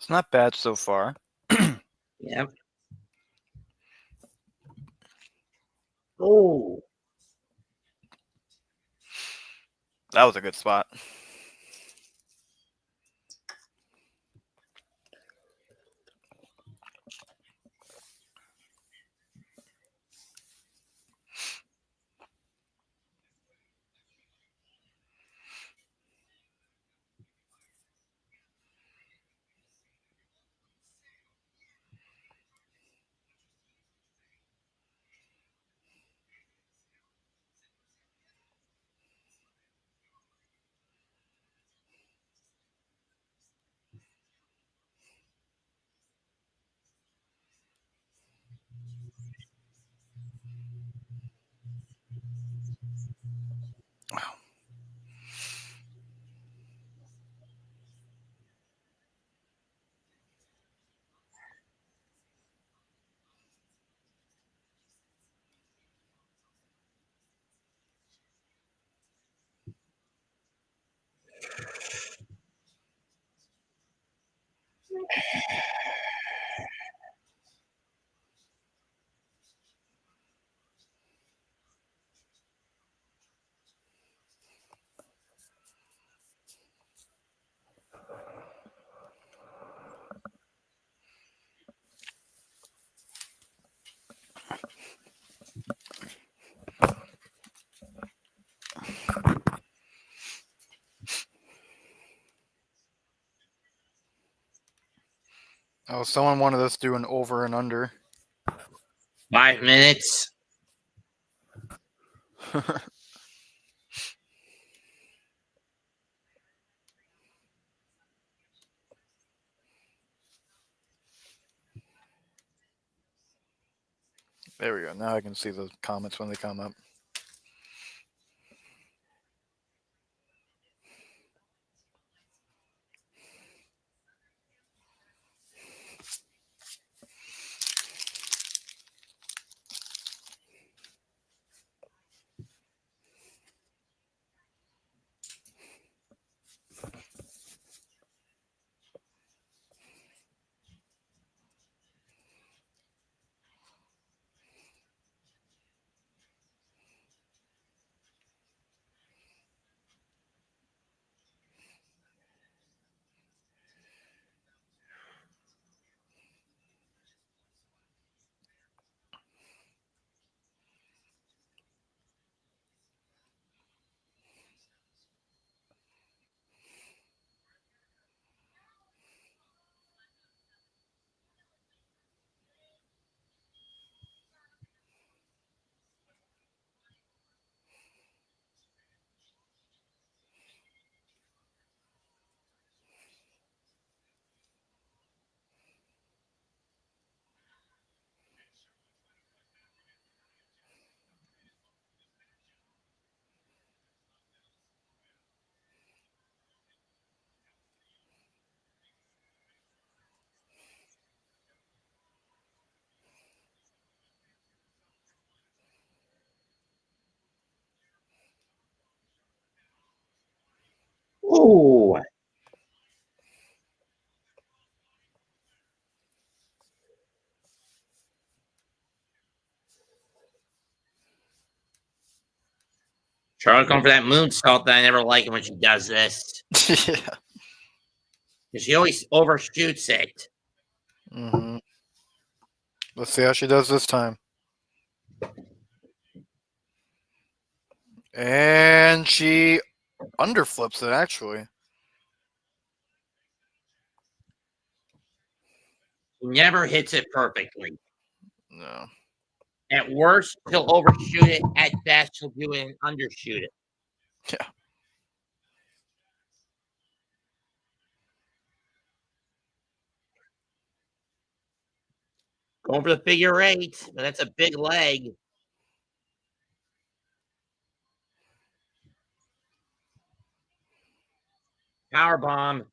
It's not bad so far. Yep. Oh. That was a good spot. Wow. Oh, someone wanted us to do an over and under. 5 minutes. There we go. Now I can see the comments when they come up. Ooh. Charlotte going for that moonsault that I never like it when she does this. Yeah. Because she always overshoots it. Mm-hmm. Let's see how she does this time. And she underflips it, actually. She never hits it perfectly. No. At worst, she'll overshoot it. At best, she'll do it and undershoot it. Yeah. Going for the figure 8, but that's a big leg. Power bomb.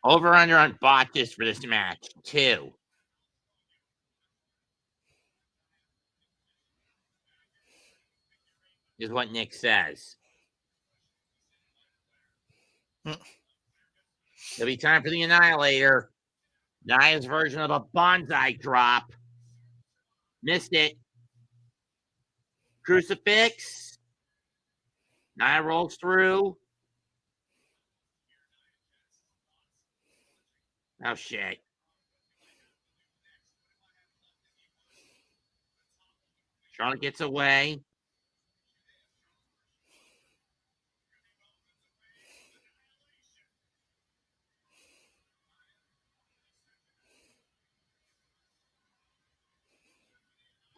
Over under on botches for this match. 2. Is what Nick says. Mm. It'll be time for the Annihilator. Nia's version of a bonsai drop. Missed it. Crucifix. Nia rolls through. Oh, shit. Charlotte gets away.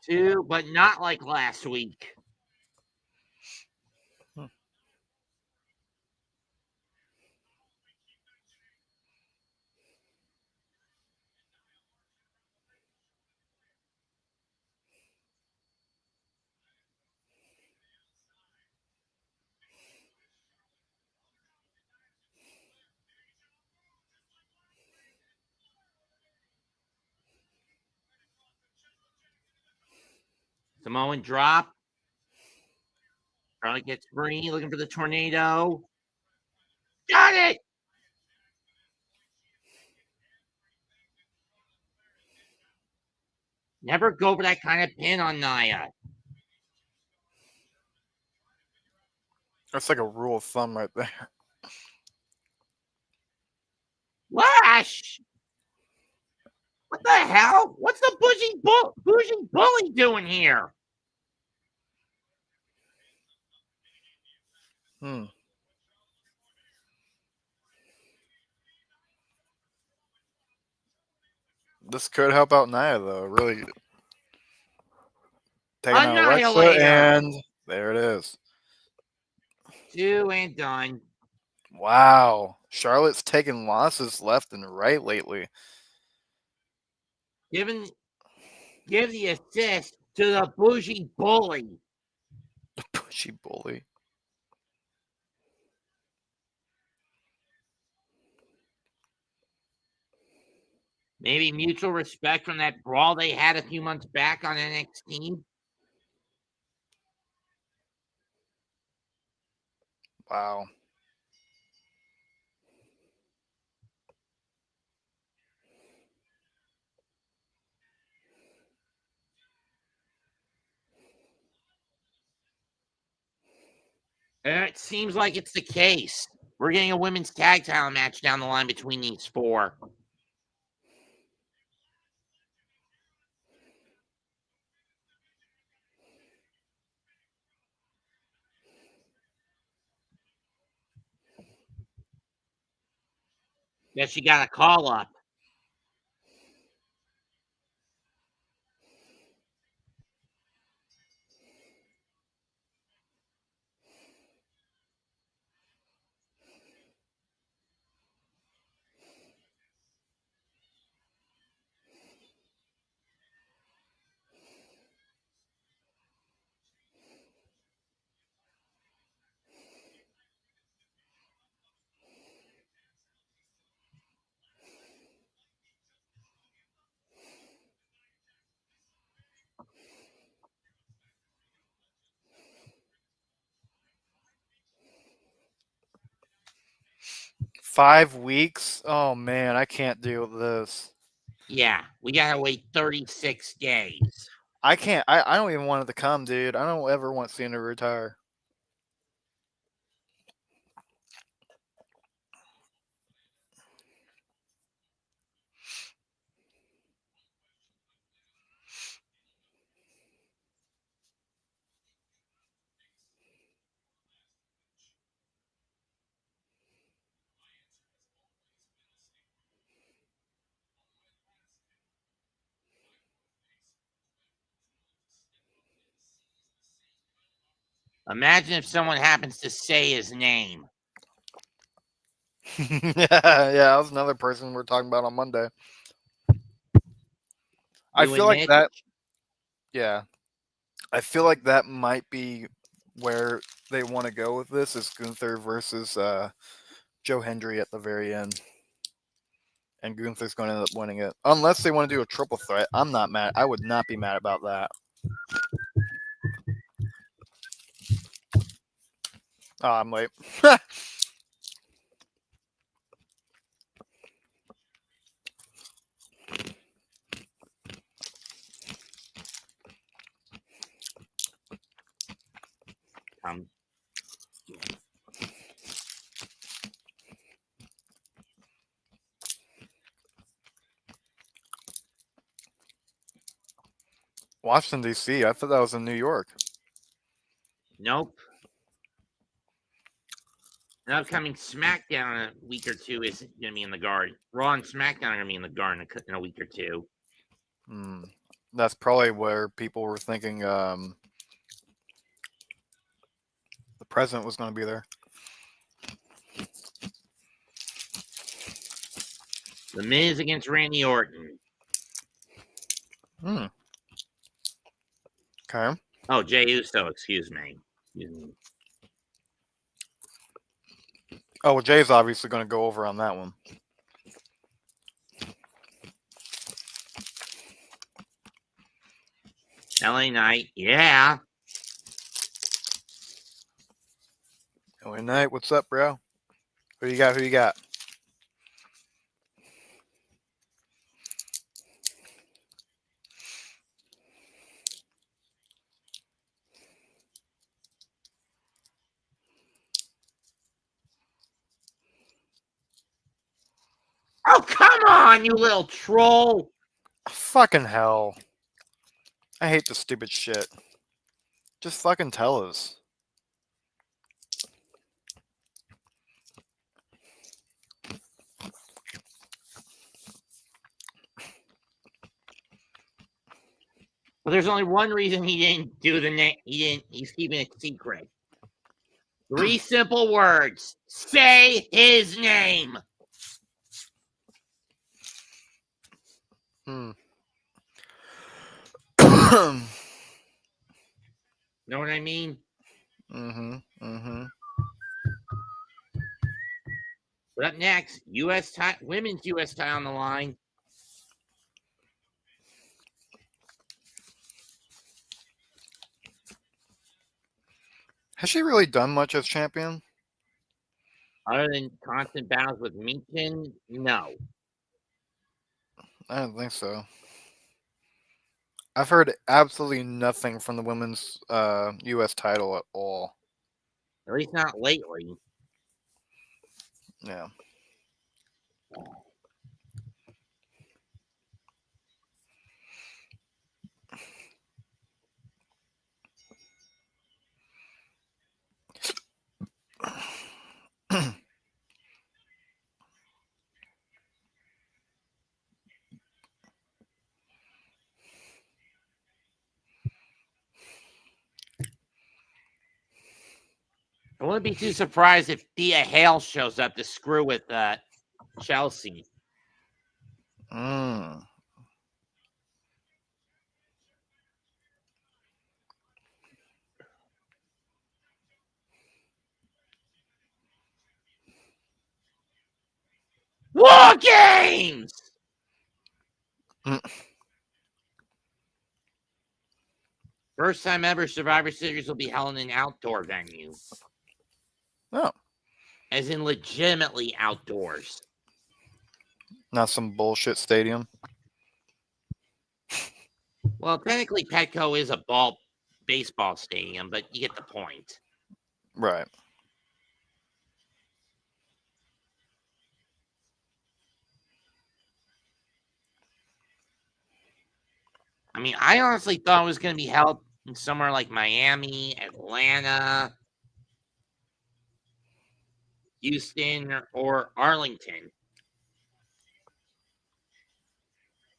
Two, but not like last week. Samoan drop. Charlotte gets free, looking for the tornado. Got it! Never go for that kind of pin on Nia. That's like a rule of thumb right there. Lash! What the hell? What's the bougie bully doing here? This could help out Nia, though. Really taking out Alexa, Annihilator. and there it is. 2 and done. Wow. Charlotte's taking losses left and right lately. Give the assist to the bougie bully. Pushy bully. Maybe mutual respect from that brawl they had a few months back on NXT. Wow. It seems like it's the case. We're getting a women's tag title match down the line between these 4. Guess she got a call up. $5 weeks? Oh, man, I can't deal with this. Yeah, we gotta wait 36 days. I can't. I don't even want it to come, dude. I don't ever want Cena to retire. Imagine if someone happens to say his name. Yeah, that was another person we're talking about on Monday. I feel like that. Yeah, I feel like that might be where they want to go with this. Is Gunther versus Joe Hendry at the very end, and Gunther's going to end up winning it, unless they want to do a triple threat. I'm not mad. I would not be mad about that. Oh, I'm late. Washington, D.C. I thought that was in New York. Nope. An upcoming Smackdown in a week or 2 is going to be in the Garden. Raw and Smackdown are going to be in the Garden in a week or 2. That's probably where people were thinking the president was going to be there. The Miz against Randy Orton. Okay. Oh, Jey Uso, excuse me. Oh, well, Jay's obviously going to go over on that one. LA Knight, yeah. LA Knight, what's up, bro? Who you got? Who you got? Oh, come on, you little troll. Fucking hell. I hate this stupid shit. Just fucking tell us. But there's only one reason he didn't do the name. He's keeping it secret. 3 simple words. Say his name. Hmm. Know what I mean? Mm-hmm. But up next, women's U.S. title on the line. Has she really done much as champion? Other than constant battles with Meakin, no. I don't think so. I've heard absolutely nothing from the women's U.S. title at all. At least not lately. Yeah. I wouldn't be too surprised if Thea Hale shows up to screw with Chelsea. Mm. War Games! Mm. First time ever Survivor Series will be held in an outdoor venue. Oh, As in legitimately outdoors. not some bullshit stadium. Well, technically Petco is a baseball stadium, but you get the point. Right. I mean, I honestly thought it was going to be held in somewhere like Miami, Atlanta, Houston, or Arlington.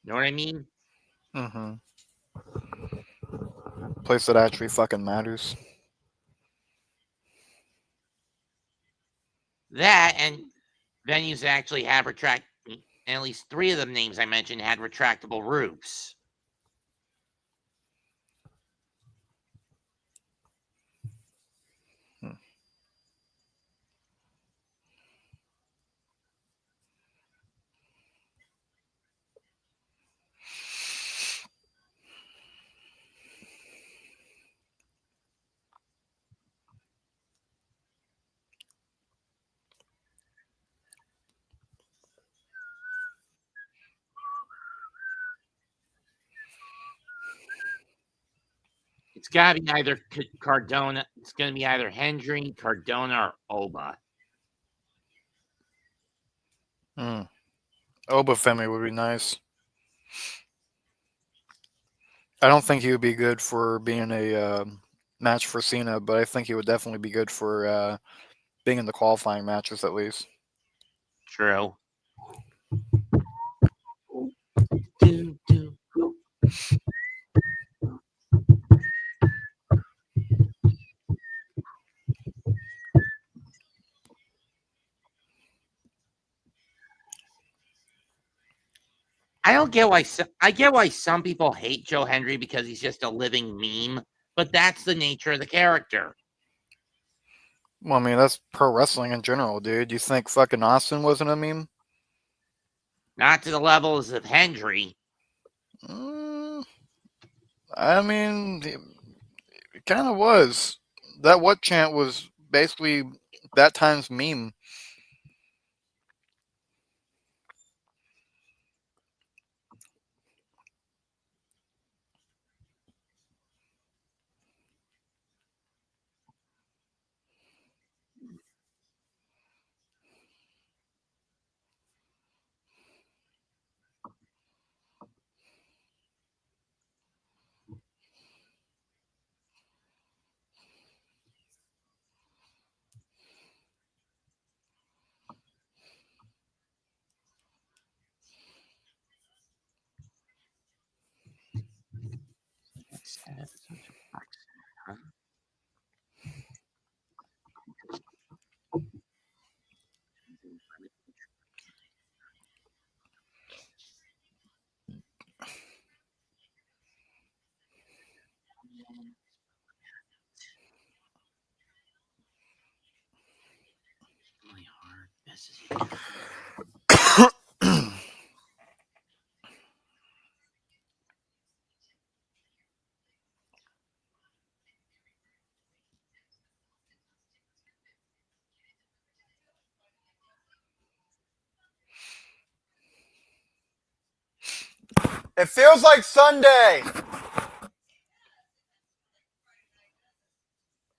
Know what I mean? Mm-hmm. Place that actually fucking matters. That and venues that actually have at least 3 of the names I mentioned had retractable roofs. It's got to be either Cardona. It's going to be either Hendry, Cardona, or Oba. Mm. Obafemi would be nice. I don't think he would be good for being a match for Cena, but I think he would definitely be good for being in the qualifying matches at least. True. I don't get why. I get why some people hate Joe Hendry because he's just a living meme, but that's the nature of the character. Well, I mean, that's pro wrestling in general, dude. You think fucking Austin wasn't a meme? Not to the levels of Hendry. I mean, it kind of was. That what chant was basically that time's meme. It feels like Sunday.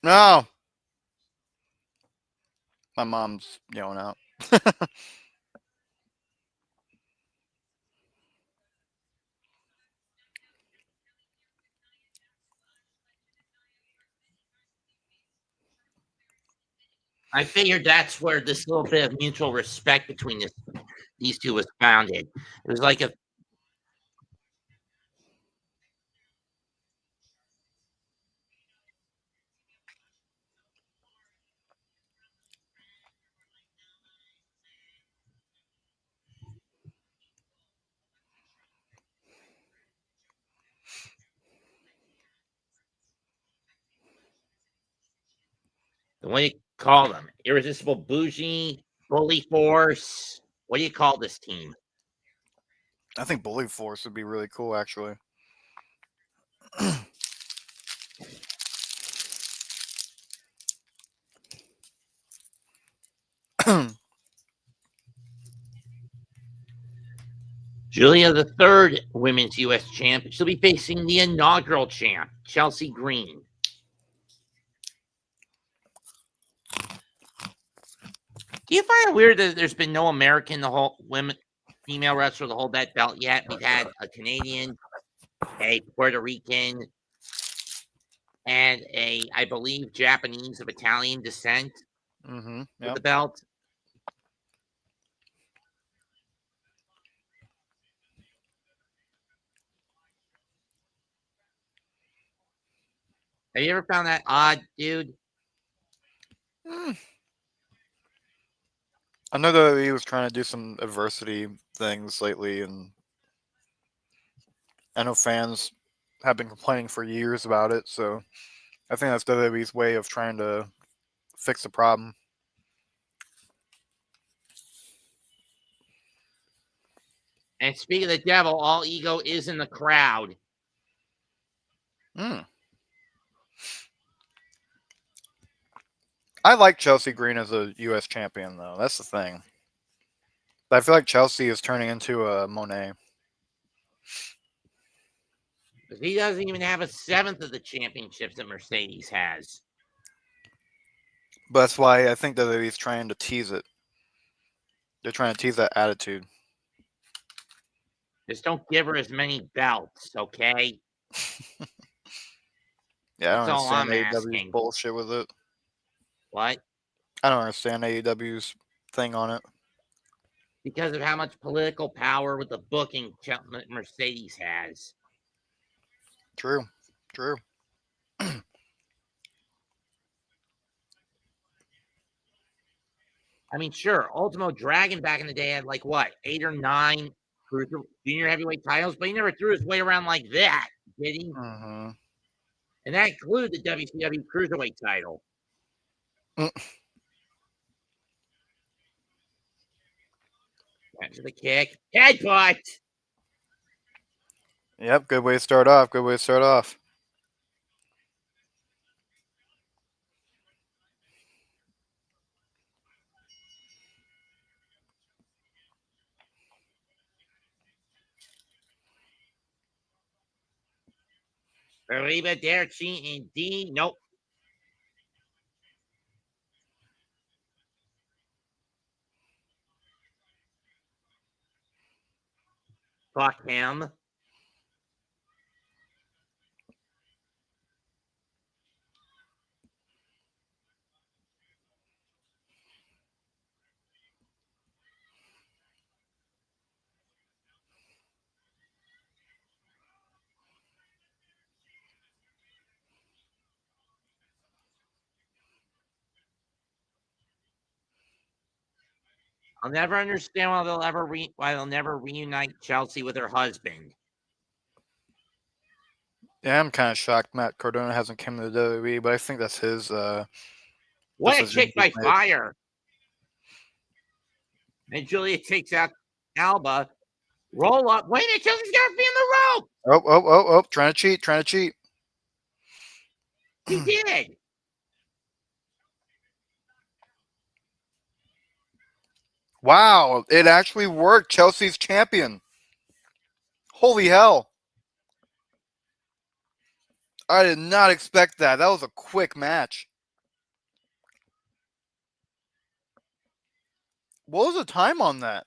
No. My mom's yelling out. I figured that's where this little bit of mutual respect between these two was founded. It was like a what do you call them? Irresistible bougie, bully force. What do you call this team? I think Bully Force would be really cool, actually. Julia, the third women's U.S. champ, she'll be facing the inaugural champ, Chelsea Green. Do you find it weird that there's been no American, female wrestler to hold that belt yet? We've had a Canadian, a Puerto Rican, and I believe, Japanese of Italian descent Mm-hmm. with the belt. Have you ever found that odd, dude? I know that he was trying to do some adversity things lately, and I know fans have been complaining for years about it, so I think that's WWE's way of trying to fix the problem. And speaking of the devil, all ego is in the crowd. I like Chelsea Green as a U.S. champion, though. That's the thing. But I feel like Chelsea is turning into a Monet. Because he doesn't even have a seventh of the championships that Mercedes has. But that's why I think WWE's trying to tease it. They're trying to tease that attitude. Just don't give her as many belts, okay? Yeah, I don't That's all understand I'm AEW's asking. bullshit with it. What? I don't understand AEW's thing on it. Because of how much political power with the booking Mercedes has. True. I mean, sure, Ultimo Dragon back in the day had like what, 8 or 9 junior heavyweight titles, but he never threw his weight around like that, did he? Mm-hmm. And that included the WCW Cruiserweight title. After the kick, headbutt. Yep, good way to start off. Arrivederci indeed. Nope. Fuck him. I'll never understand why they'll never reunite Chelsea with her husband. Yeah, I'm kind of shocked Matt Cardona hasn't come to the WWE, but I think that's his What a decision kick he's by made. Fire! And Julia takes out Alba. Roll up. Wait a minute, Chelsea's got to be in the rope. Oh, trying to cheat. He did. Wow, it actually worked. Chelsea's champion. Holy hell. I did not expect that. That was a quick match. What was the time on that?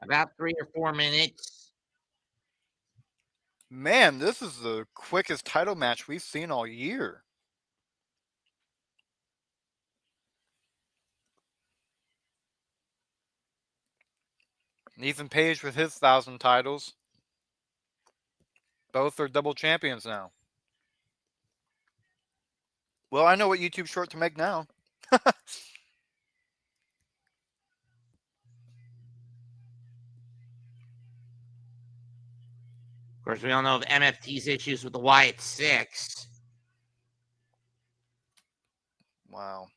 About 3 or 4 minutes. Man, this is the quickest title match we've seen all year. Ethan Page with his 1,000 titles. Both are double champions now. Well, I know what YouTube short to make now. Of course, we all know of MFT's issues with the Wyatt Six. Wow.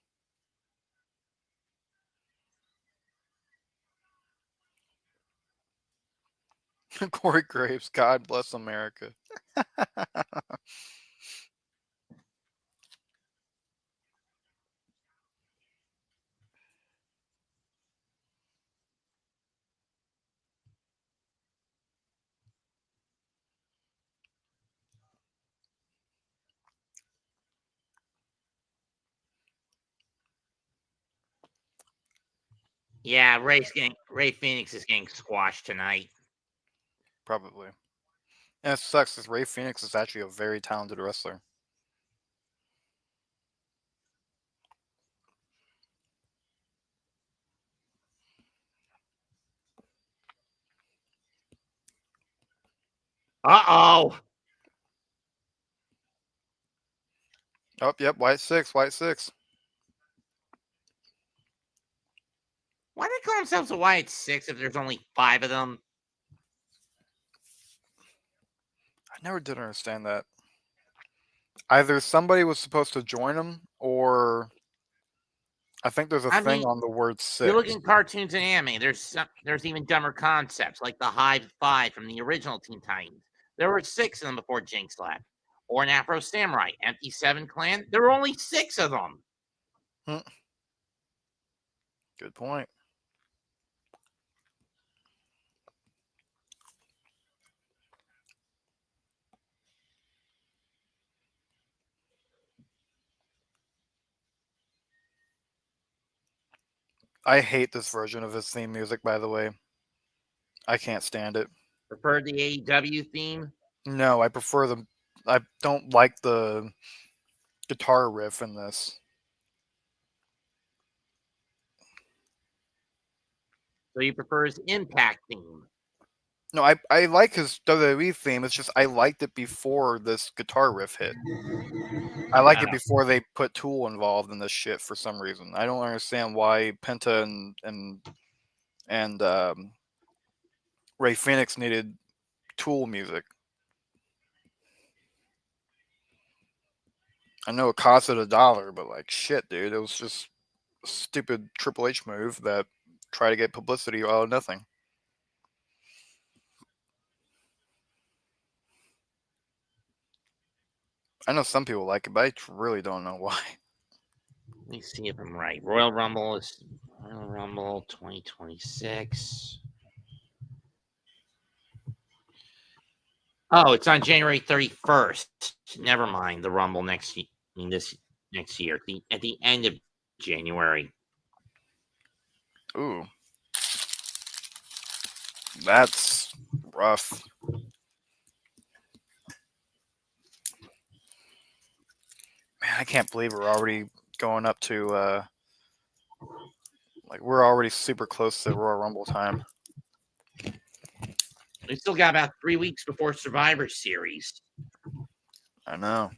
Corey Graves, God bless America. Yeah, Ray Phoenix is getting squashed tonight. Probably. And it sucks because Ray Phoenix is actually a very talented wrestler. Uh-oh. Oh, yep, White 6. Why do they call themselves the Wyatt Six if there's only 5 of them? I never did understand that. Either somebody was supposed to join them, or I think there's a thing on the word 6. You look in cartoons and anime, there's even dumber concepts, like the Hive 5 from the original Teen Titans. There were 6 of them before Jinx left. Or an Afro Samurai, Empty 7 Clan. There were only 6 of them. Good point. I hate this version of his theme music, by the way. I can't stand it. Prefer the AEW theme? No, I prefer the... I don't like the guitar riff in this. So you prefer his Impact theme? No, I like his WWE theme. It's just I liked it before this guitar riff hit. I like it before they put Tool involved in this shit for some reason. I don't understand why Penta and Ray Phoenix needed Tool music. I know it cost it $1, but like shit, dude, it was just a stupid Triple H move that tried to get publicity out of nothing. I know some people like it, but I really don't know why. Let me see if I'm right. Royal Rumble 2026. Oh, it's on January 31st. Never mind. The Rumble next year, at the end of January. Ooh. That's rough. Man, I can't believe we're already going up to like we're already super close to Royal Rumble time. We still got about 3 weeks before Survivor Series. I know.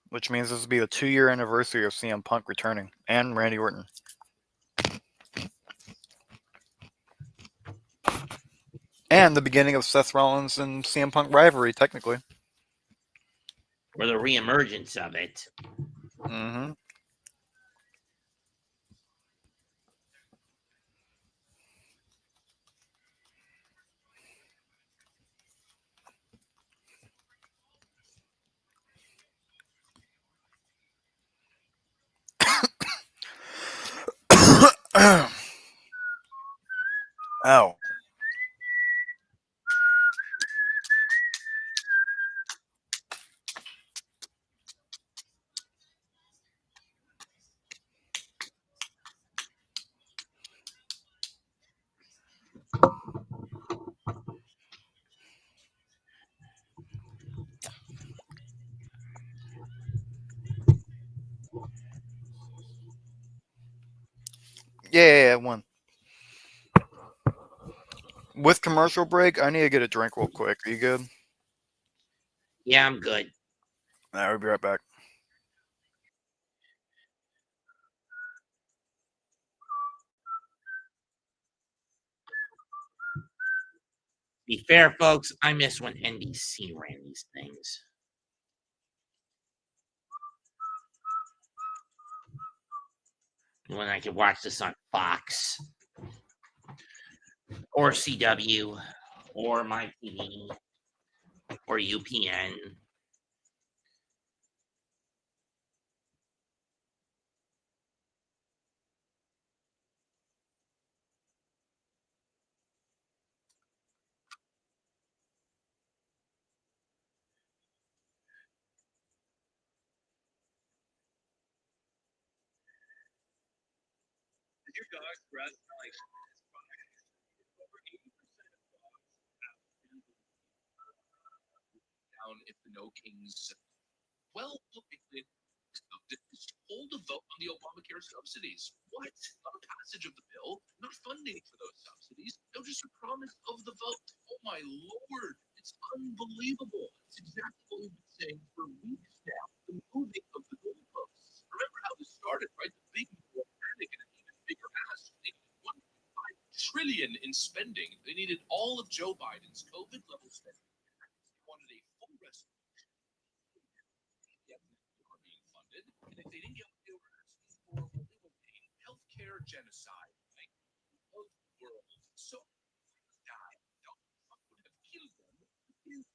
Which means this will be the 2-year anniversary of CM Punk returning and Randy Orton. And the beginning of Seth Rollins and CM Punk rivalry, technically. Or the reemergence of it. Mm-hmm. Oh. Yeah, one. With commercial break, I need to get a drink real quick. Are you good? Yeah, I'm good. All right, we'll be right back. Be fair, folks, I miss when NBC ran these things. When I could watch this on Fox or CW or my TV or UPN. Your dog's breath like over 80% of dogs down if the No Kings. Well, hold a vote on the Obamacare subsidies. What? Not a passage of the bill, not funding for those subsidies. No, just a promise of the vote. Oh my lord, it's unbelievable. It's exactly what we've been saying for weeks now. The moving of the goalposts. Remember how this started, right? The big panic and an even bigger ask. They needed 1.5 trillion in spending. They needed all of Joe Biden's COVID level spending. They wanted a full rescue. Are being funded, and if they didn't get what they were asking for, well, they were paying healthcare genocide, like of the world. So die. Trump would have killed them.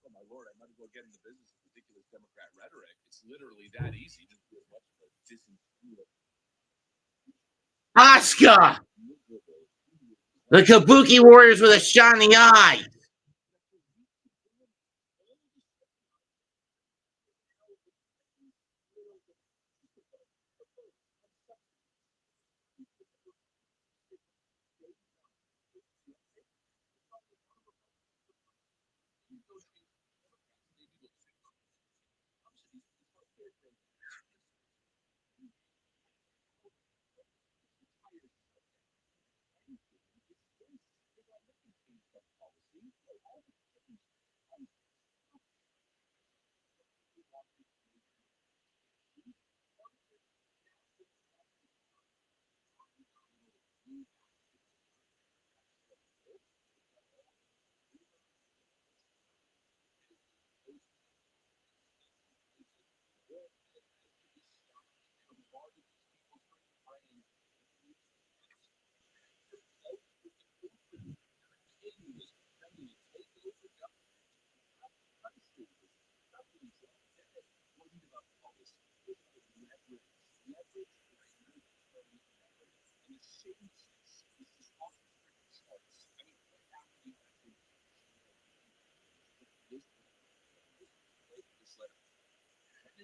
Oh my lord, I might as well get in the business of ridiculous Democrat rhetoric. It's literally that easy to do as much of a disingenuous. Asuka! The Kabuki Warriors with a shot in the eye.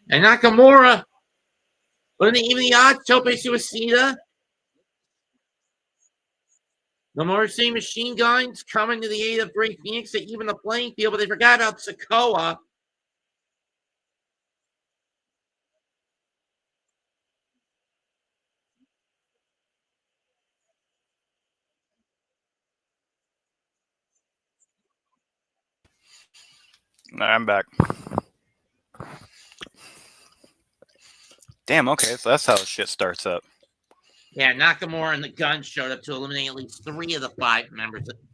And Nakamura with even the odds Tope Suicida. The Morrissey machine guns coming to the aid of Bray Phoenix to even the playing field, but they forgot about Sikoa. All right, I'm back. Damn, okay, so that's how shit starts up. Yeah, Nakamura and the Gun showed up to eliminate at least 3 of the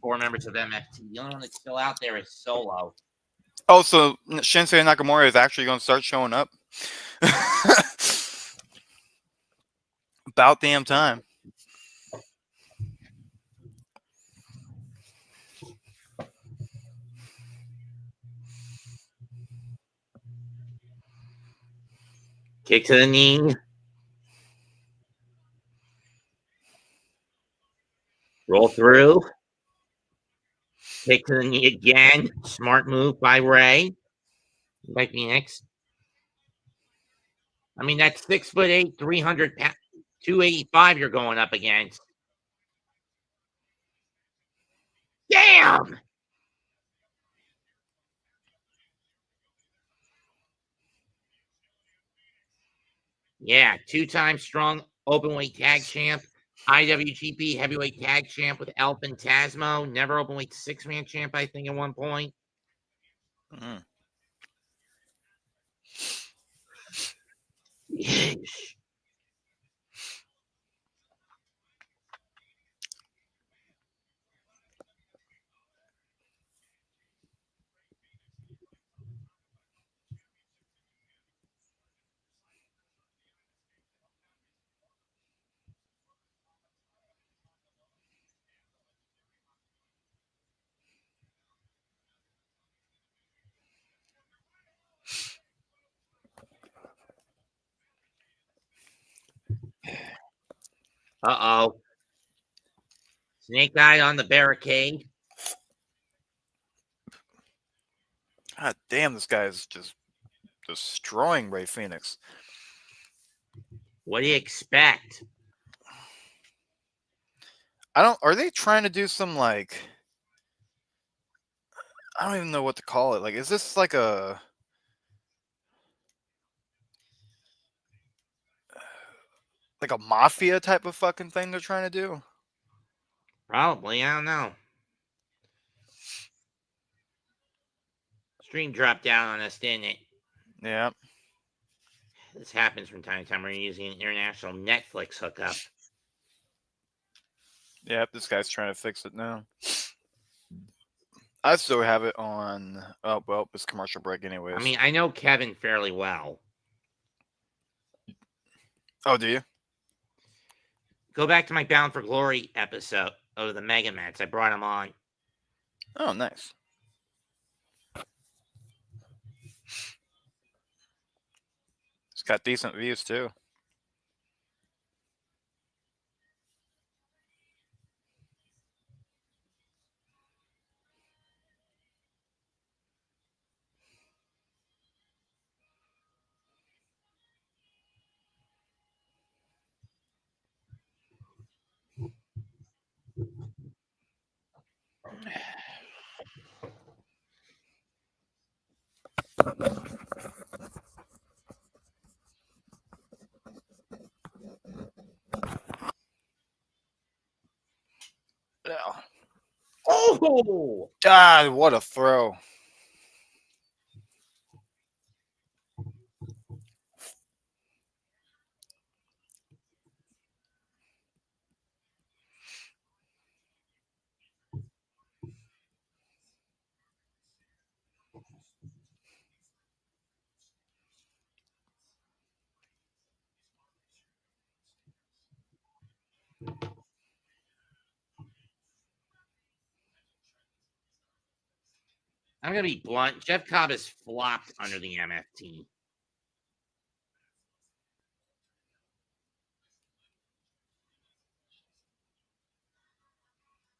4 members of MFT. The only one that's still out there is Solo. Oh, so Shinsuke Nakamura is actually going to start showing up? About damn time. Kick to the knee. Roll through. Kick to the knee again. Smart move by Ray. By Phoenix. I mean, that's 6'8", 300 pounds, 285 you're going up against. Damn! Yeah, 2-time strong openweight tag champ, IWGP heavyweight tag champ with El Phantasmo, never openweight 6-man champ, I think, at one point. Mm. Yeesh. Uh-oh. Snake Eye on the barricade. God damn, this guy is just destroying Ray Phoenix. What do you expect? Are they trying to do some, like, I don't even know what to call it. Like, is this like a mafia type of fucking thing they're trying to do? Probably, I don't know. Stream dropped down on us, didn't it? Yeah. This happens from time to time. We're using an international Netflix hookup. Yep, this guy's trying to fix it now. I still have it on. Oh, well, it's commercial break anyways. I mean, I know Kevin fairly well. Oh, do you? Go back to my Bound for Glory episode of the Mega Mets. I brought him on. Oh, nice. It's got decent views too. Yeah. Oh! God, what a throw. I'm going to be blunt. Jeff Cobb has flopped under the MFT.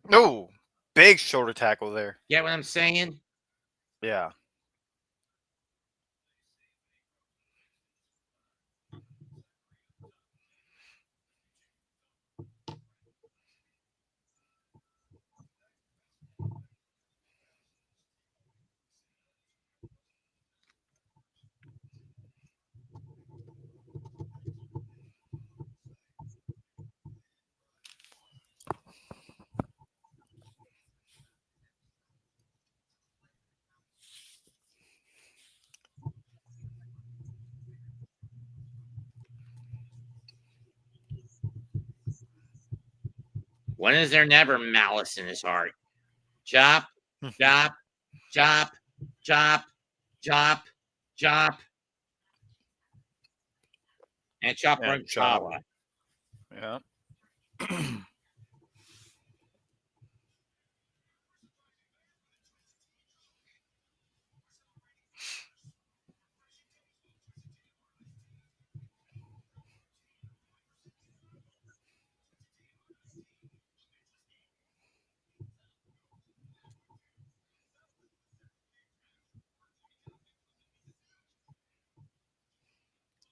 No, big shoulder tackle there. Get what I'm saying? Yeah. When is there never malice in his heart? Chop, chop, chop, chop, chop, chop. And chop Yeah, from chop. Chala. Yeah.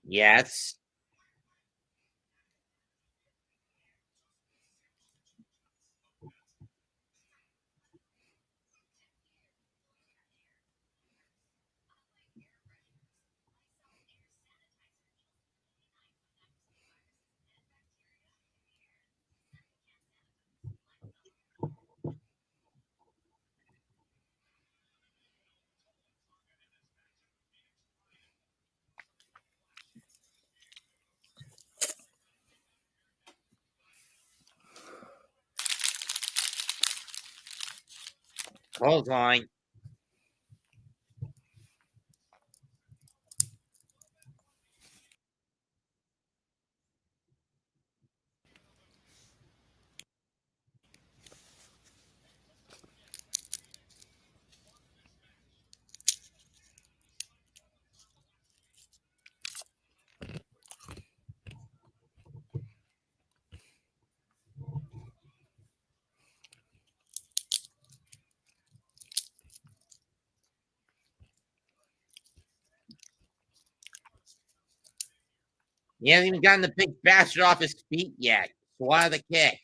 Yes. Clothesline. He hasn't even gotten the big bastard off his feet yet. Swat the kick.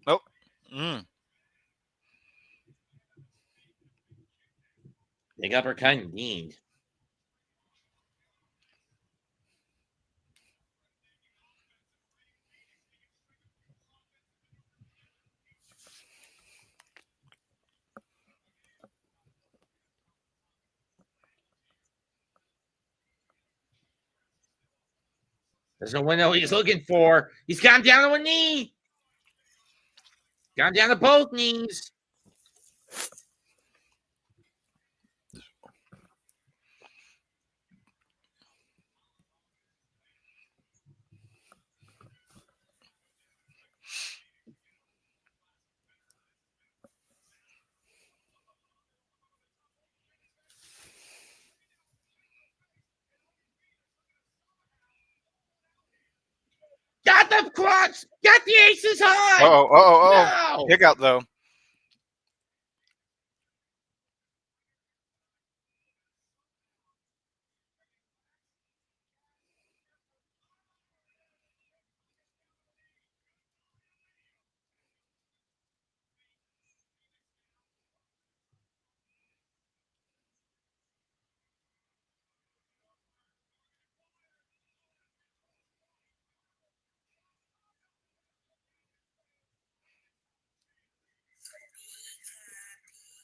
Oh. Big uppercut indeed. There's no window he's looking for. He's got him down to a knee. Got him down to both knees. Got the crotch. Got the aces high. Oh. No. Kick out, though.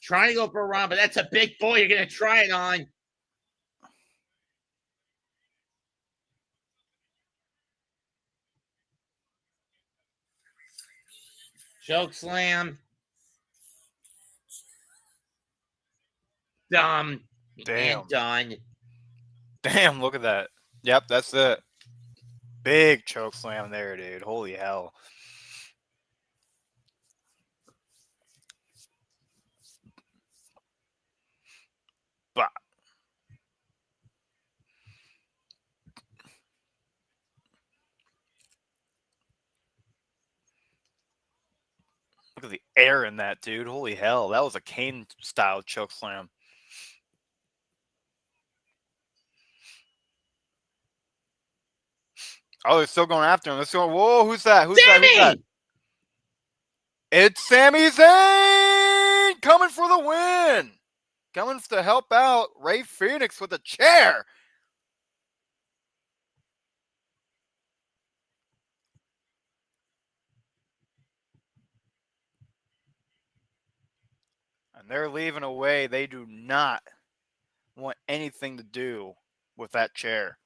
Trying to go for a run, but that's a big boy you're going to try it on. Choke slam. Dumb. Damn. And done. Damn, look at that. Yep, that's it. Big choke slam there, dude. Holy hell. Bah. Look at the air in that, dude. Holy hell. That was a Kane-style choke slam. Oh, they're still going after him. They're still, whoa, who's that? Who's that? Who's that? Sammy! It's Sami Zayn coming for the win. Coming to help out Ray Phoenix with a chair. And they're leaving a way they do not want anything to do with that chair.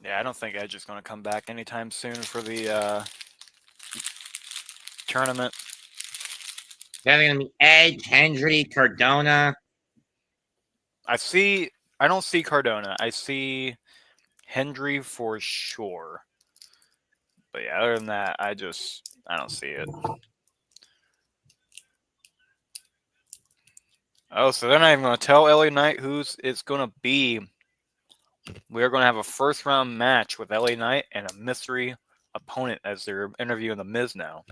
Yeah, I don't think Edge is going to come back anytime soon for the tournament. They're going to be Edge, Hendry, Cardona. I don't see Cardona. I see Hendry for sure. But yeah, other than that, I don't see it. Oh, so they're not even going to tell LA Knight who's it's going to be. We're going to have a first round match with LA Knight and a mystery opponent as they're interviewing The Miz now.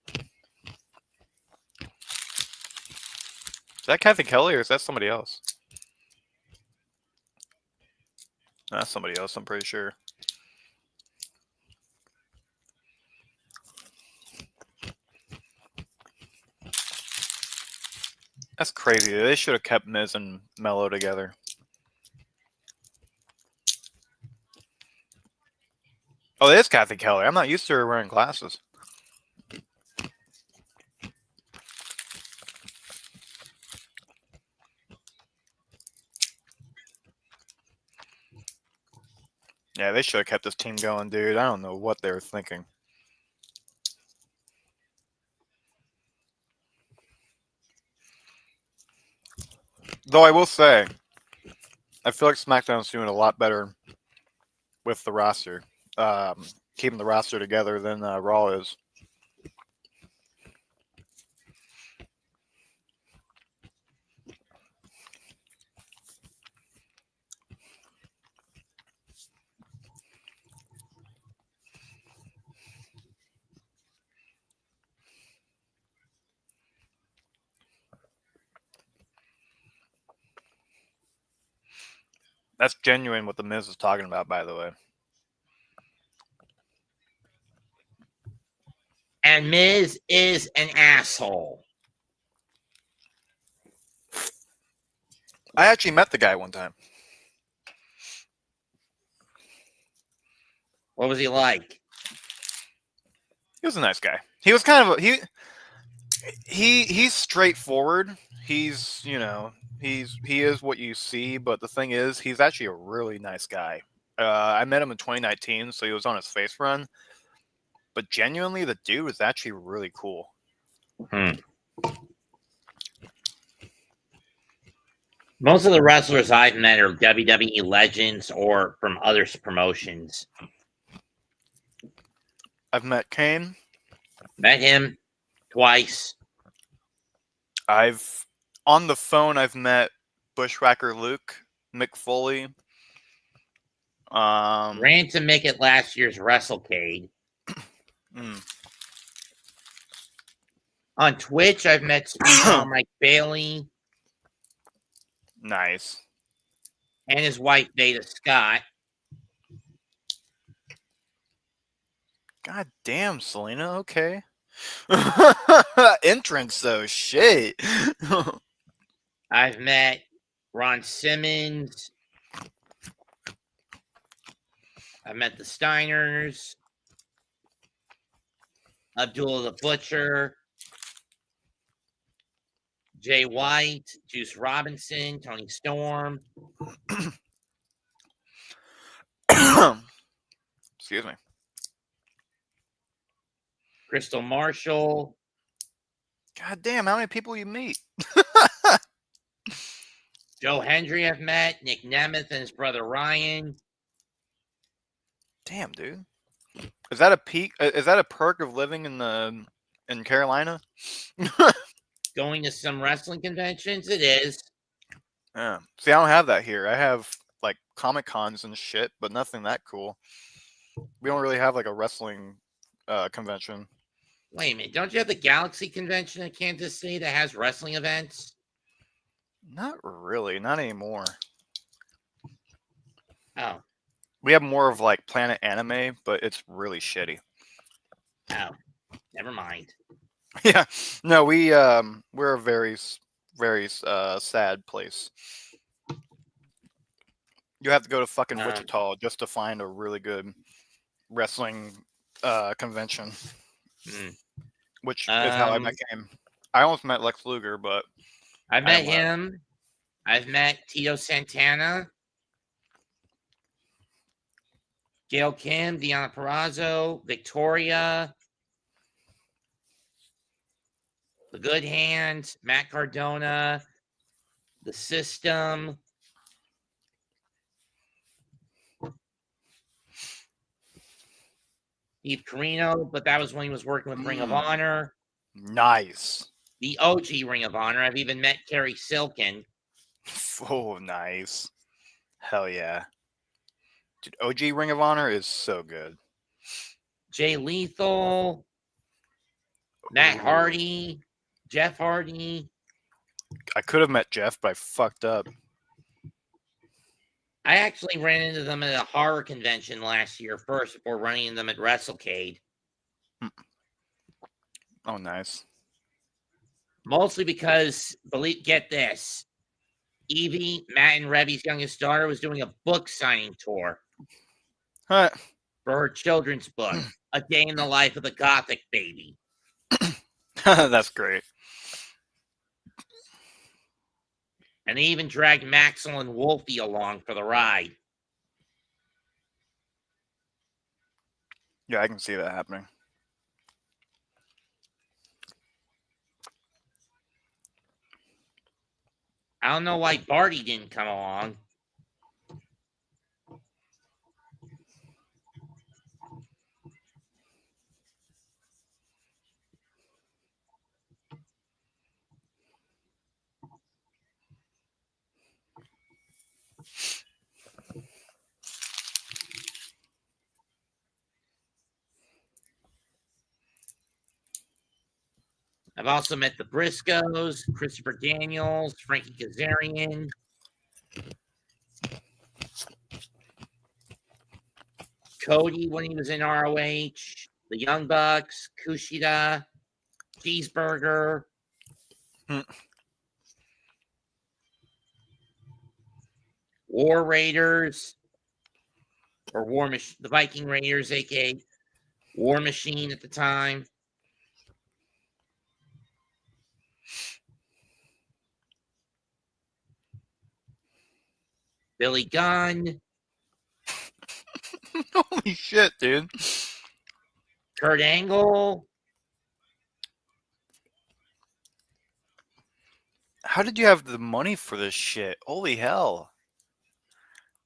Is that Kathy Kelly or is that somebody else? That's somebody else, I'm pretty sure. That's crazy. They should have kept Miz and Mello together. Oh, it is Kathy Kelly. I'm not used to her wearing glasses. Yeah, they should have kept this team going, dude. I don't know what they were thinking. Though I will say, I feel like SmackDown's doing a lot better with the roster, keeping the roster together than Raw is. That's genuine what The Miz is talking about, by the way. And Miz is an asshole. I actually met the guy one time. What was he like? He was a nice guy. He was kind of he's straightforward. He's he is what you see, but the thing is, he's actually a really nice guy. I met him in 2019, so he was on his face run. But genuinely, the dude was actually really cool. Most of the wrestlers I've met are WWE legends or from other promotions. I've met Kane. Met him twice. On the phone, I've met Bushwhacker Luke, Mick Foley. Ran to Mick at last year's WrestleCade. On Twitch, I've met Speedball Mike Bailey. Nice. And his wife, Veda Scott. God damn, Selena. Okay. Entrance though, shit. I've met Ron Simmons. I've met the Steiners. Abdullah the Butcher. Jay White. Juice Robinson. Tony Storm. Excuse me. Crystal Marshall. God damn, how many people you meet? Joe Hendry I've met. Nick Nemeth and his brother Ryan. Damn, dude. Is that a peak? Is that a perk of living in Carolina? Going to some wrestling conventions? It is. Yeah. See, I don't have that here. I have like Comic Cons and shit, but nothing that cool. We don't really have like a wrestling convention. Wait a minute. Don't you have the Galaxy Convention in Kansas City that has wrestling events? Not really. Not anymore. Oh. We have more of like Planet Anime, but it's really shitty. Oh. Never mind. Yeah. No, we're a very sad place. You have to go to fucking Wichita just to find a really good wrestling convention. Which is how I met him. I almost met Lex Luger, but I met him. I've met Tito Santana, Gail Kim, Deanna Perrazzo, Victoria, The Good Hand, Matt Cardona, The System. Steve Carino, but that was when he was working with Ring of Honor. Nice. The OG Ring of Honor. I've even met Kerry Silkin. Oh, nice. Hell yeah. Dude, OG Ring of Honor is so good. Jay Lethal, Matt Hardy, Jeff Hardy. I could have met Jeff, but I fucked up. I actually ran into them at a horror convention last year first before running into them at WrestleCade. Oh, nice. Mostly because, get this, Evie, Matt and Revy's youngest daughter, was doing a book signing tour Huh. for her children's book, A Day in the Life of the Gothic Baby. That's great. And they even dragged Maxwell and Wolfie along for the ride. Yeah, I can see that happening. I don't know why Barty didn't come along. I've also met the Briscoes, Christopher Daniels, Frankie Kazarian. Cody when he was in ROH, the Young Bucks, Kushida, Cheeseburger. War Raiders, or the Viking Raiders, aka War Machine at the time. Billy Gunn. Holy shit, dude. Kurt Angle. How did you have the money for this shit? Holy hell.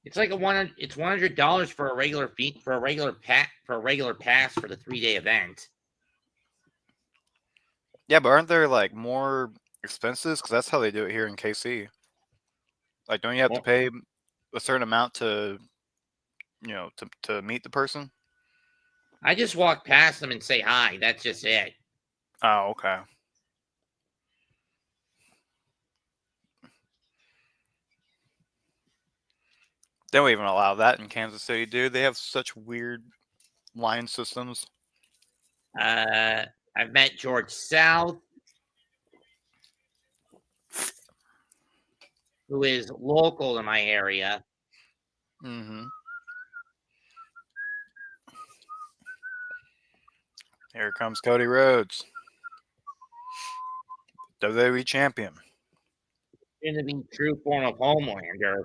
It's like it's $100 for a regular fee for a regular pass for the 3-day event. Yeah, but aren't there like more expenses? Because that's how they do it here in KC. Like, don't you have to pay a certain amount to meet the person? I just walk past them and say hi. That's just it. Oh, okay. They don't even allow that in Kansas City, dude. They have such weird line systems. I've met George South, who is local to my area. Mm-hmm. Here comes Cody Rhodes, WWE champion. In to be true form of Homelander.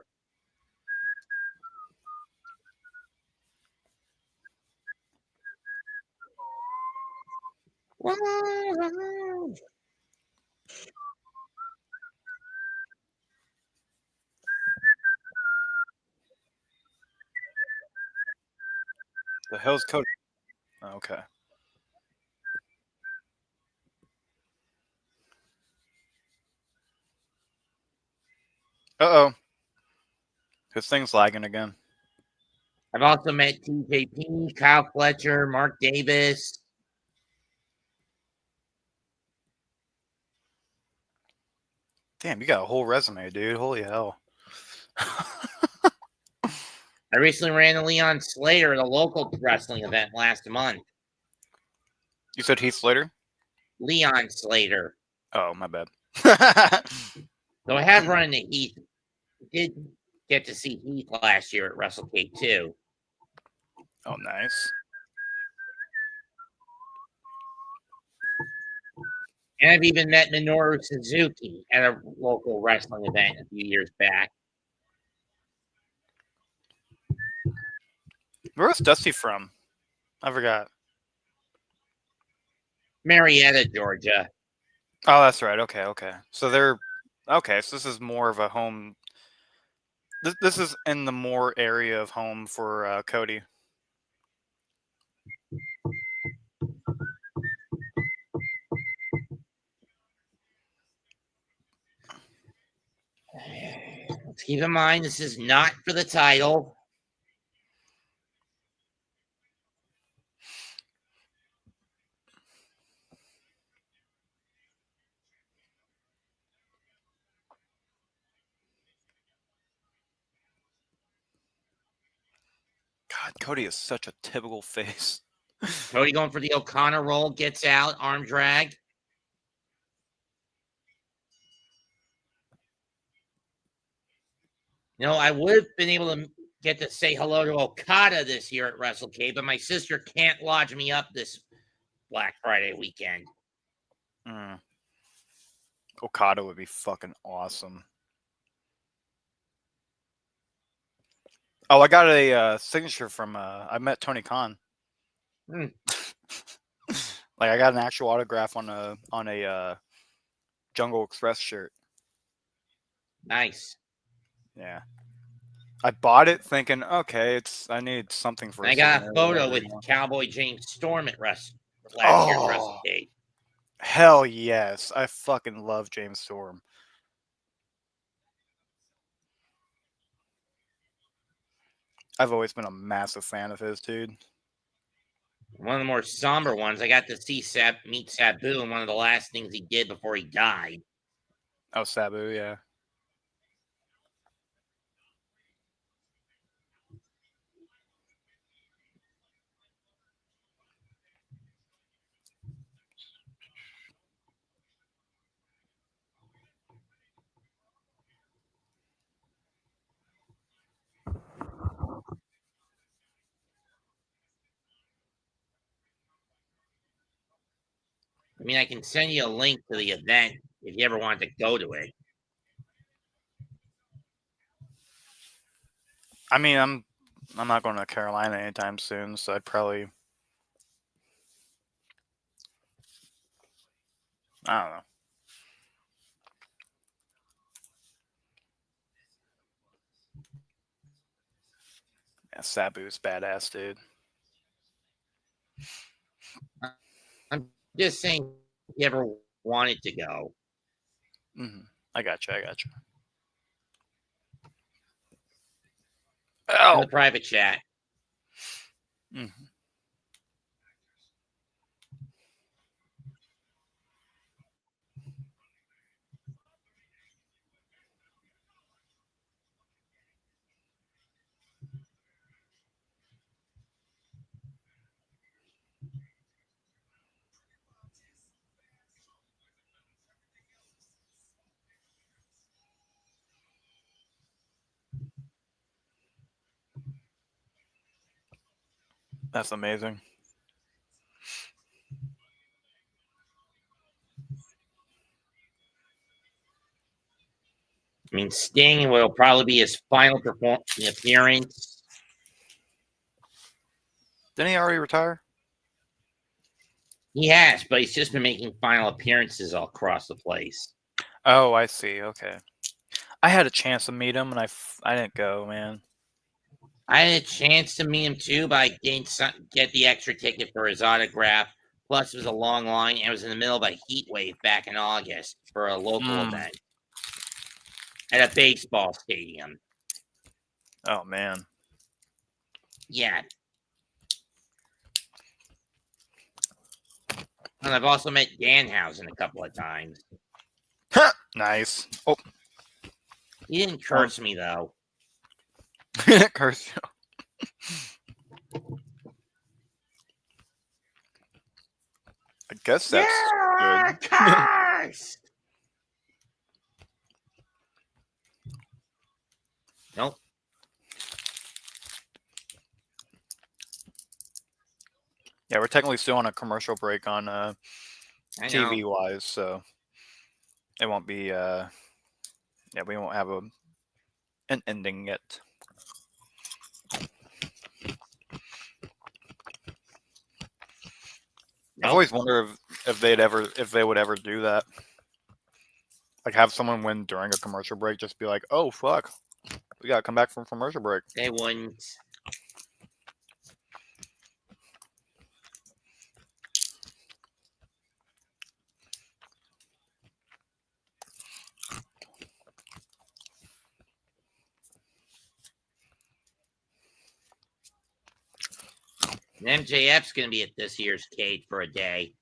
The hell's Cody? Okay. Uh-oh. His thing's lagging again. I've also met TJP, Kyle Fletcher, Mark Davis. Damn, you got a whole resume, dude. Holy hell. I recently ran into Leon Slater at a local wrestling event last month. You said Heath Slater? Leon Slater. Oh, my bad. So I have run into Heath. Did get to see Heath last year at WrestleCade 2. Oh, nice. And I've even met Minoru Suzuki at a local wrestling event a few years back. Where was Dusty from? I forgot. Marietta, Georgia. Oh, that's right. Okay. So they're okay. So this is more of a home. This is in the more area of home for Cody. Let's keep in mind, this is not for the title. God, Cody is such a typical face. Cody going for the O'Connor roll, gets out, arm drag. You know, I would have been able to get to say hello to Okada this year at WrestleCade, but my sister can't lodge me up this Black Friday weekend. Okada would be fucking awesome. Oh, I got a signature from. I met Tony Khan. Hmm. Like I got an actual autograph on a Jungle Express shirt. Nice. Yeah. I bought it thinking, okay, I need something for. I got a photo with Cowboy James Storm at last year's WrestleCade. Hell yes. I fucking love James Storm. I've always been a massive fan of his, dude. One of the more somber ones, I got to see meet Sabu in one of the last things he did before he died. Oh, Sabu, yeah. I mean, I can send you a link to the event if you ever wanted to go to it. I mean, I'm not going to Carolina anytime soon, so I'd probably. I don't know. Yeah, Sabu's badass, dude. I'm just saying, if you ever wanted to go. Mm-hmm. I got you. In the private chat. Mm-hmm. That's amazing. I mean, Sting will probably be his final appearance. Didn't he already retire? He has, but he's just been making final appearances all across the place. Oh, I see. Okay. I had a chance to meet him, and I didn't go, man. I had a chance to meet him too, but I didn't get the extra ticket for his autograph. Plus, it was a long line, and it was in the middle of a heat wave back in August for a local event at a baseball stadium. Oh, man. Yeah. And I've also met Danhausen a couple of times. Nice. Oh, He didn't curse me, though. curse. I guess that's good. Curse! Nope. Yeah, we're technically still on a commercial break on TV know. wise, so it won't be. Yeah, we won't have an ending yet. I've always wondered if they would ever do that. Like have someone win during a commercial break, just be like, "Oh fuck, we gotta come back from commercial break." They wouldn't. And MJF's going to be at this year's Cage for a day.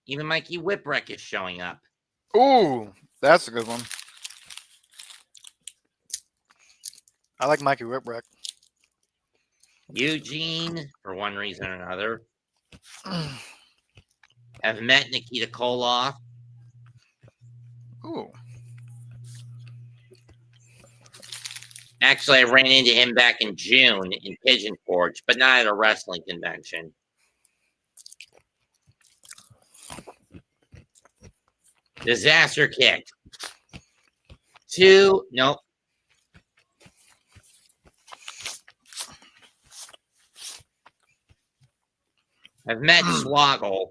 Even Mikey Whipwreck is showing up. Ooh, that's a good one. I like Mikey Whipwreck. Eugene, for one reason or another. Have met Nikita Koloff. Ooh. Actually, I ran into him back in June in Pigeon Forge, but not at a wrestling convention. Disaster kick. 2, nope. I've met Swoggle.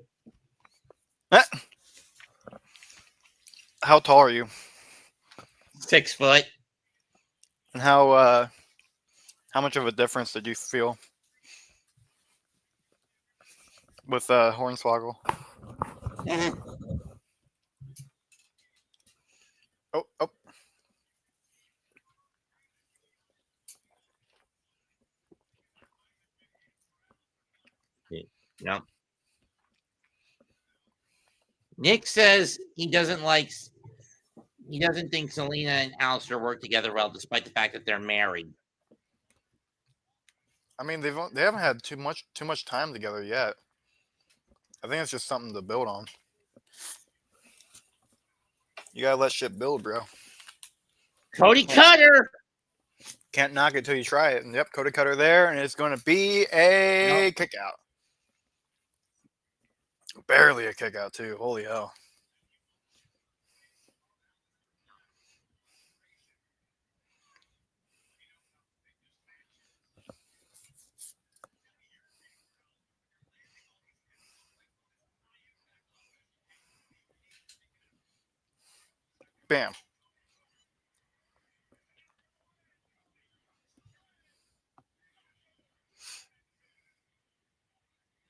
How tall are you? 6 foot. And how much of a difference did you feel with Hornswoggle? Oh. No. Nick says he doesn't think Selena and Alistair work together well, despite the fact that they're married. I mean, they haven't had too much time together yet. I think it's just something to build on. You gotta let shit build, bro. Cody Cutter. Can't knock it till you try it. And yep, Cody Cutter there, and it's going to be a kick out. Barely a kick out too. Holy hell. Bam.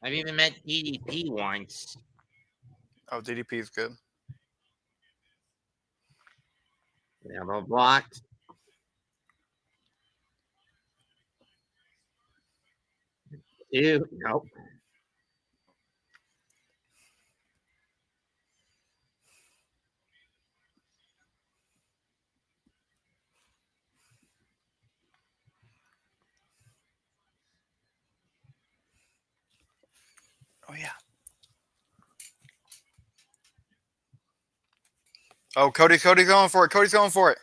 I've even met DDP once. Oh, DDP is good. Never blocked. Two, nope. Oh yeah. Oh, Cody's going for it. Cody's going for it.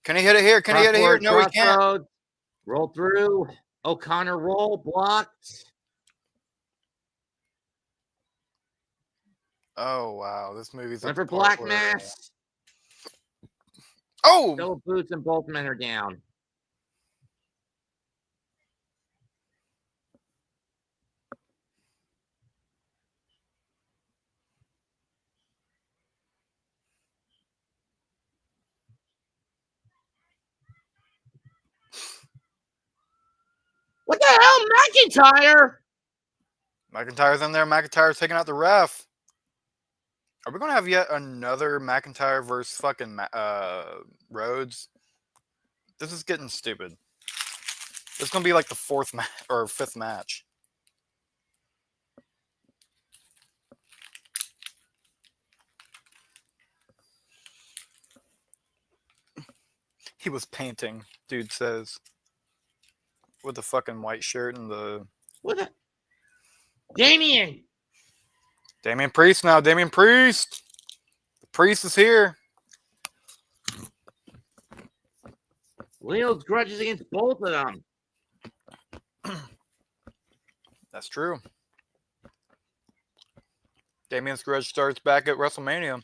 Can he hit it here? Can he hit it here? Crossroads, No, he can't. crossroads. Roll through. O'Connor roll. Blocked. Oh, wow. This movie's Went at for the part Black where... Mass. Oh! Double boots and both men are down. What the hell, McIntyre? McIntyre's in there. McIntyre's taking out the ref. Are we going to have yet another McIntyre versus fucking Rhodes? This is getting stupid. This is going to be like the fourth or fifth match. He was painting, dude says. With the fucking white shirt and the... What the? Damien. Damian Priest now. Damian Priest. The Priest is here. Leo's grudges against both of them. That's true. Damian's grudge starts back at WrestleMania.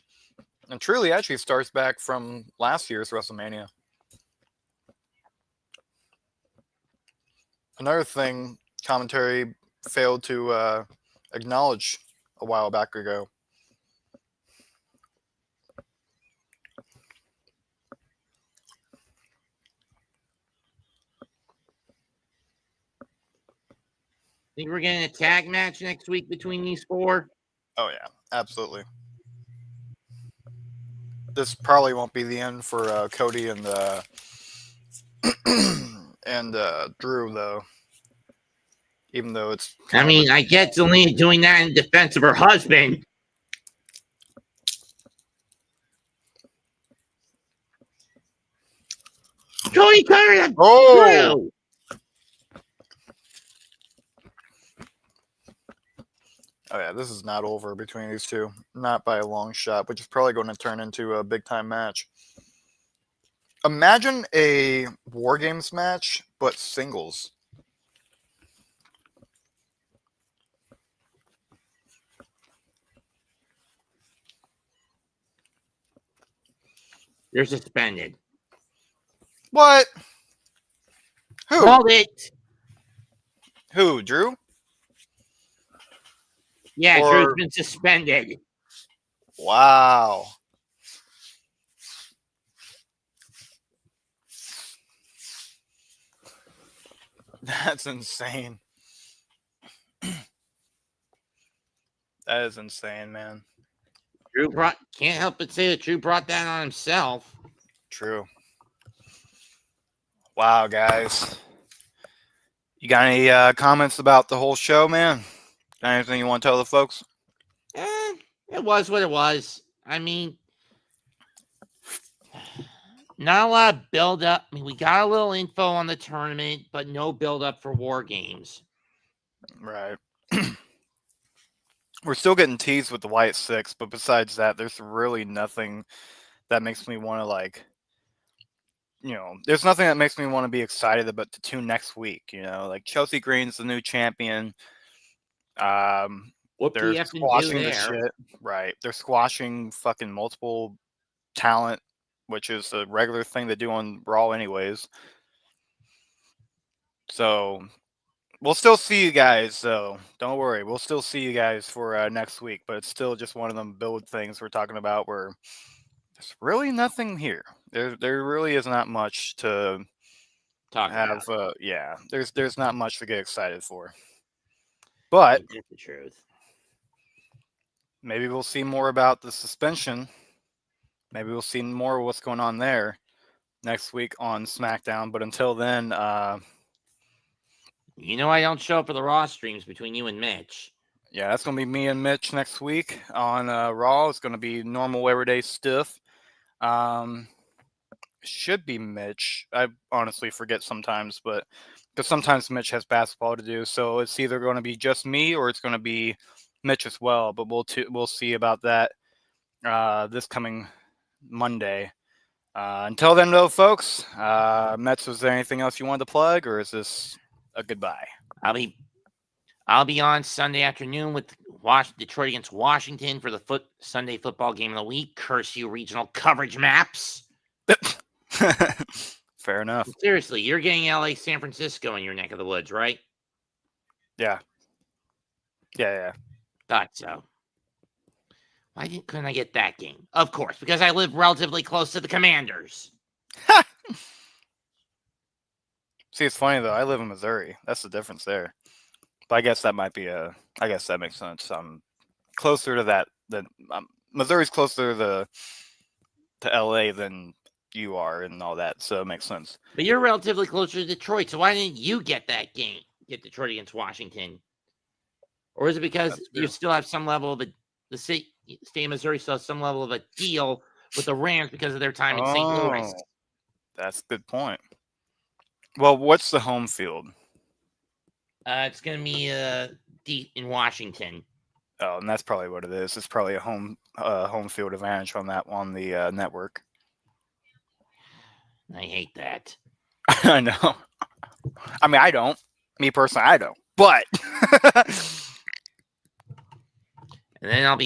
And truly actually starts back from last year's WrestleMania. Another thing commentary failed to acknowledge a while back ago. Think we're getting a tag match next week between these four? Oh, yeah. Absolutely. This probably won't be the end for Cody and and Drew, though. Even though it's... I mean, I get Zelina doing that in defense of her husband. Cody Curry, Oh! Oh, yeah, this is not over between these two. Not by a long shot, which is probably going to turn into a big-time match. Imagine a War Games match, but singles. They're suspended. What? Who? Called it. Who? Drew? Yeah, Or- Drew's been suspended. Wow. That's insane. That is insane, man. Can't help but say that Drew brought that on himself. True. Wow, guys. You got any comments about the whole show, man? Got anything you want to tell the folks? It was what it was. I mean, not a lot of build up. I mean, we got a little info on the tournament, but no build up for War Games. Right. We're still getting teased with the White Six, but besides that, there's really nothing that makes me want to, like, you know, there's nothing that makes me want to be excited about the two next week, you know, like Chelsea Green's the new champion. What do They're you have to do squashing the there? shit. Right. They're squashing fucking multiple talent, which is a regular thing they do on Raw anyways. So we'll still see you guys, though. Don't worry. We'll still see you guys for next week, but it's still just one of them build things we're talking about where there's really nothing here. There really is not much to Talk have. about. Yeah, there's not much to get excited for. But That's the truth. maybe we'll see more about the suspension. Maybe we'll see more of what's going on there next week on SmackDown. But until then, You know I don't show up for the Raw streams between you and Mitch. yeah, that's going to be me and Mitch next week on Raw. It's going to be normal everyday stuff. Should be Mitch. I honestly forget sometimes, but because sometimes Mitch has basketball to do. So it's either going to be just me or it's going to be Mitch as well. But we'll see about that this coming Monday. Until then, though, folks, Mets, was there anything else you wanted to plug, or is this a goodbye? I'll be on Sunday afternoon with Detroit against Washington for the Sunday football game of the week. Curse you, regional coverage maps. Fair enough. Seriously, you're getting LA, San Francisco in your neck of the woods, right? Yeah. Thought so. Why couldn't I get that game? Of course, because I live relatively close to the Commanders. See, it's funny though. I live in Missouri. That's the difference there. But I guess that might be I guess that makes sense. I'm closer to that than Missouri's closer to LA than you are and all that, so it makes sense. But you're relatively closer to Detroit, so why didn't you get that game? Get Detroit against Washington, or is it because you still have some level of the state of Missouri still has some level of a deal with the Rams because of their time in St. Louis? That's a good point. Well, what's the home field? It's going to be deep in Washington. Oh, and that's probably what it is. It's probably a home field advantage on the network. I hate that. I know. I mean, I don't. Me personally, I don't. But and then I'll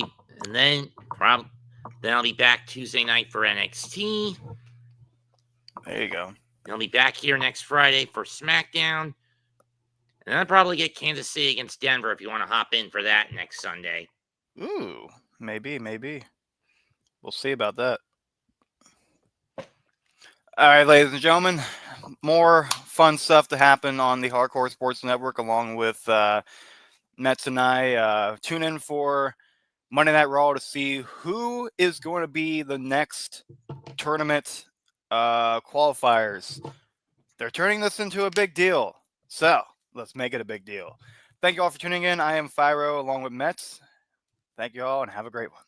be back Tuesday night for NXT. There you go. I'll be back here next Friday for Smackdown. And I'll probably get Kansas City against Denver if you want to hop in for that next Sunday. Ooh, maybe. We'll see about that. All right, ladies and gentlemen, more fun stuff to happen on the Hardcore Sports Network along with Mets and I. Tune in for Monday Night Raw to see who is going to be the next tournament qualifiers. They're turning this into a big deal, so let's make it a big deal. Thank you all for tuning in. I am Fyro along with Mets. Thank you all and have a great one.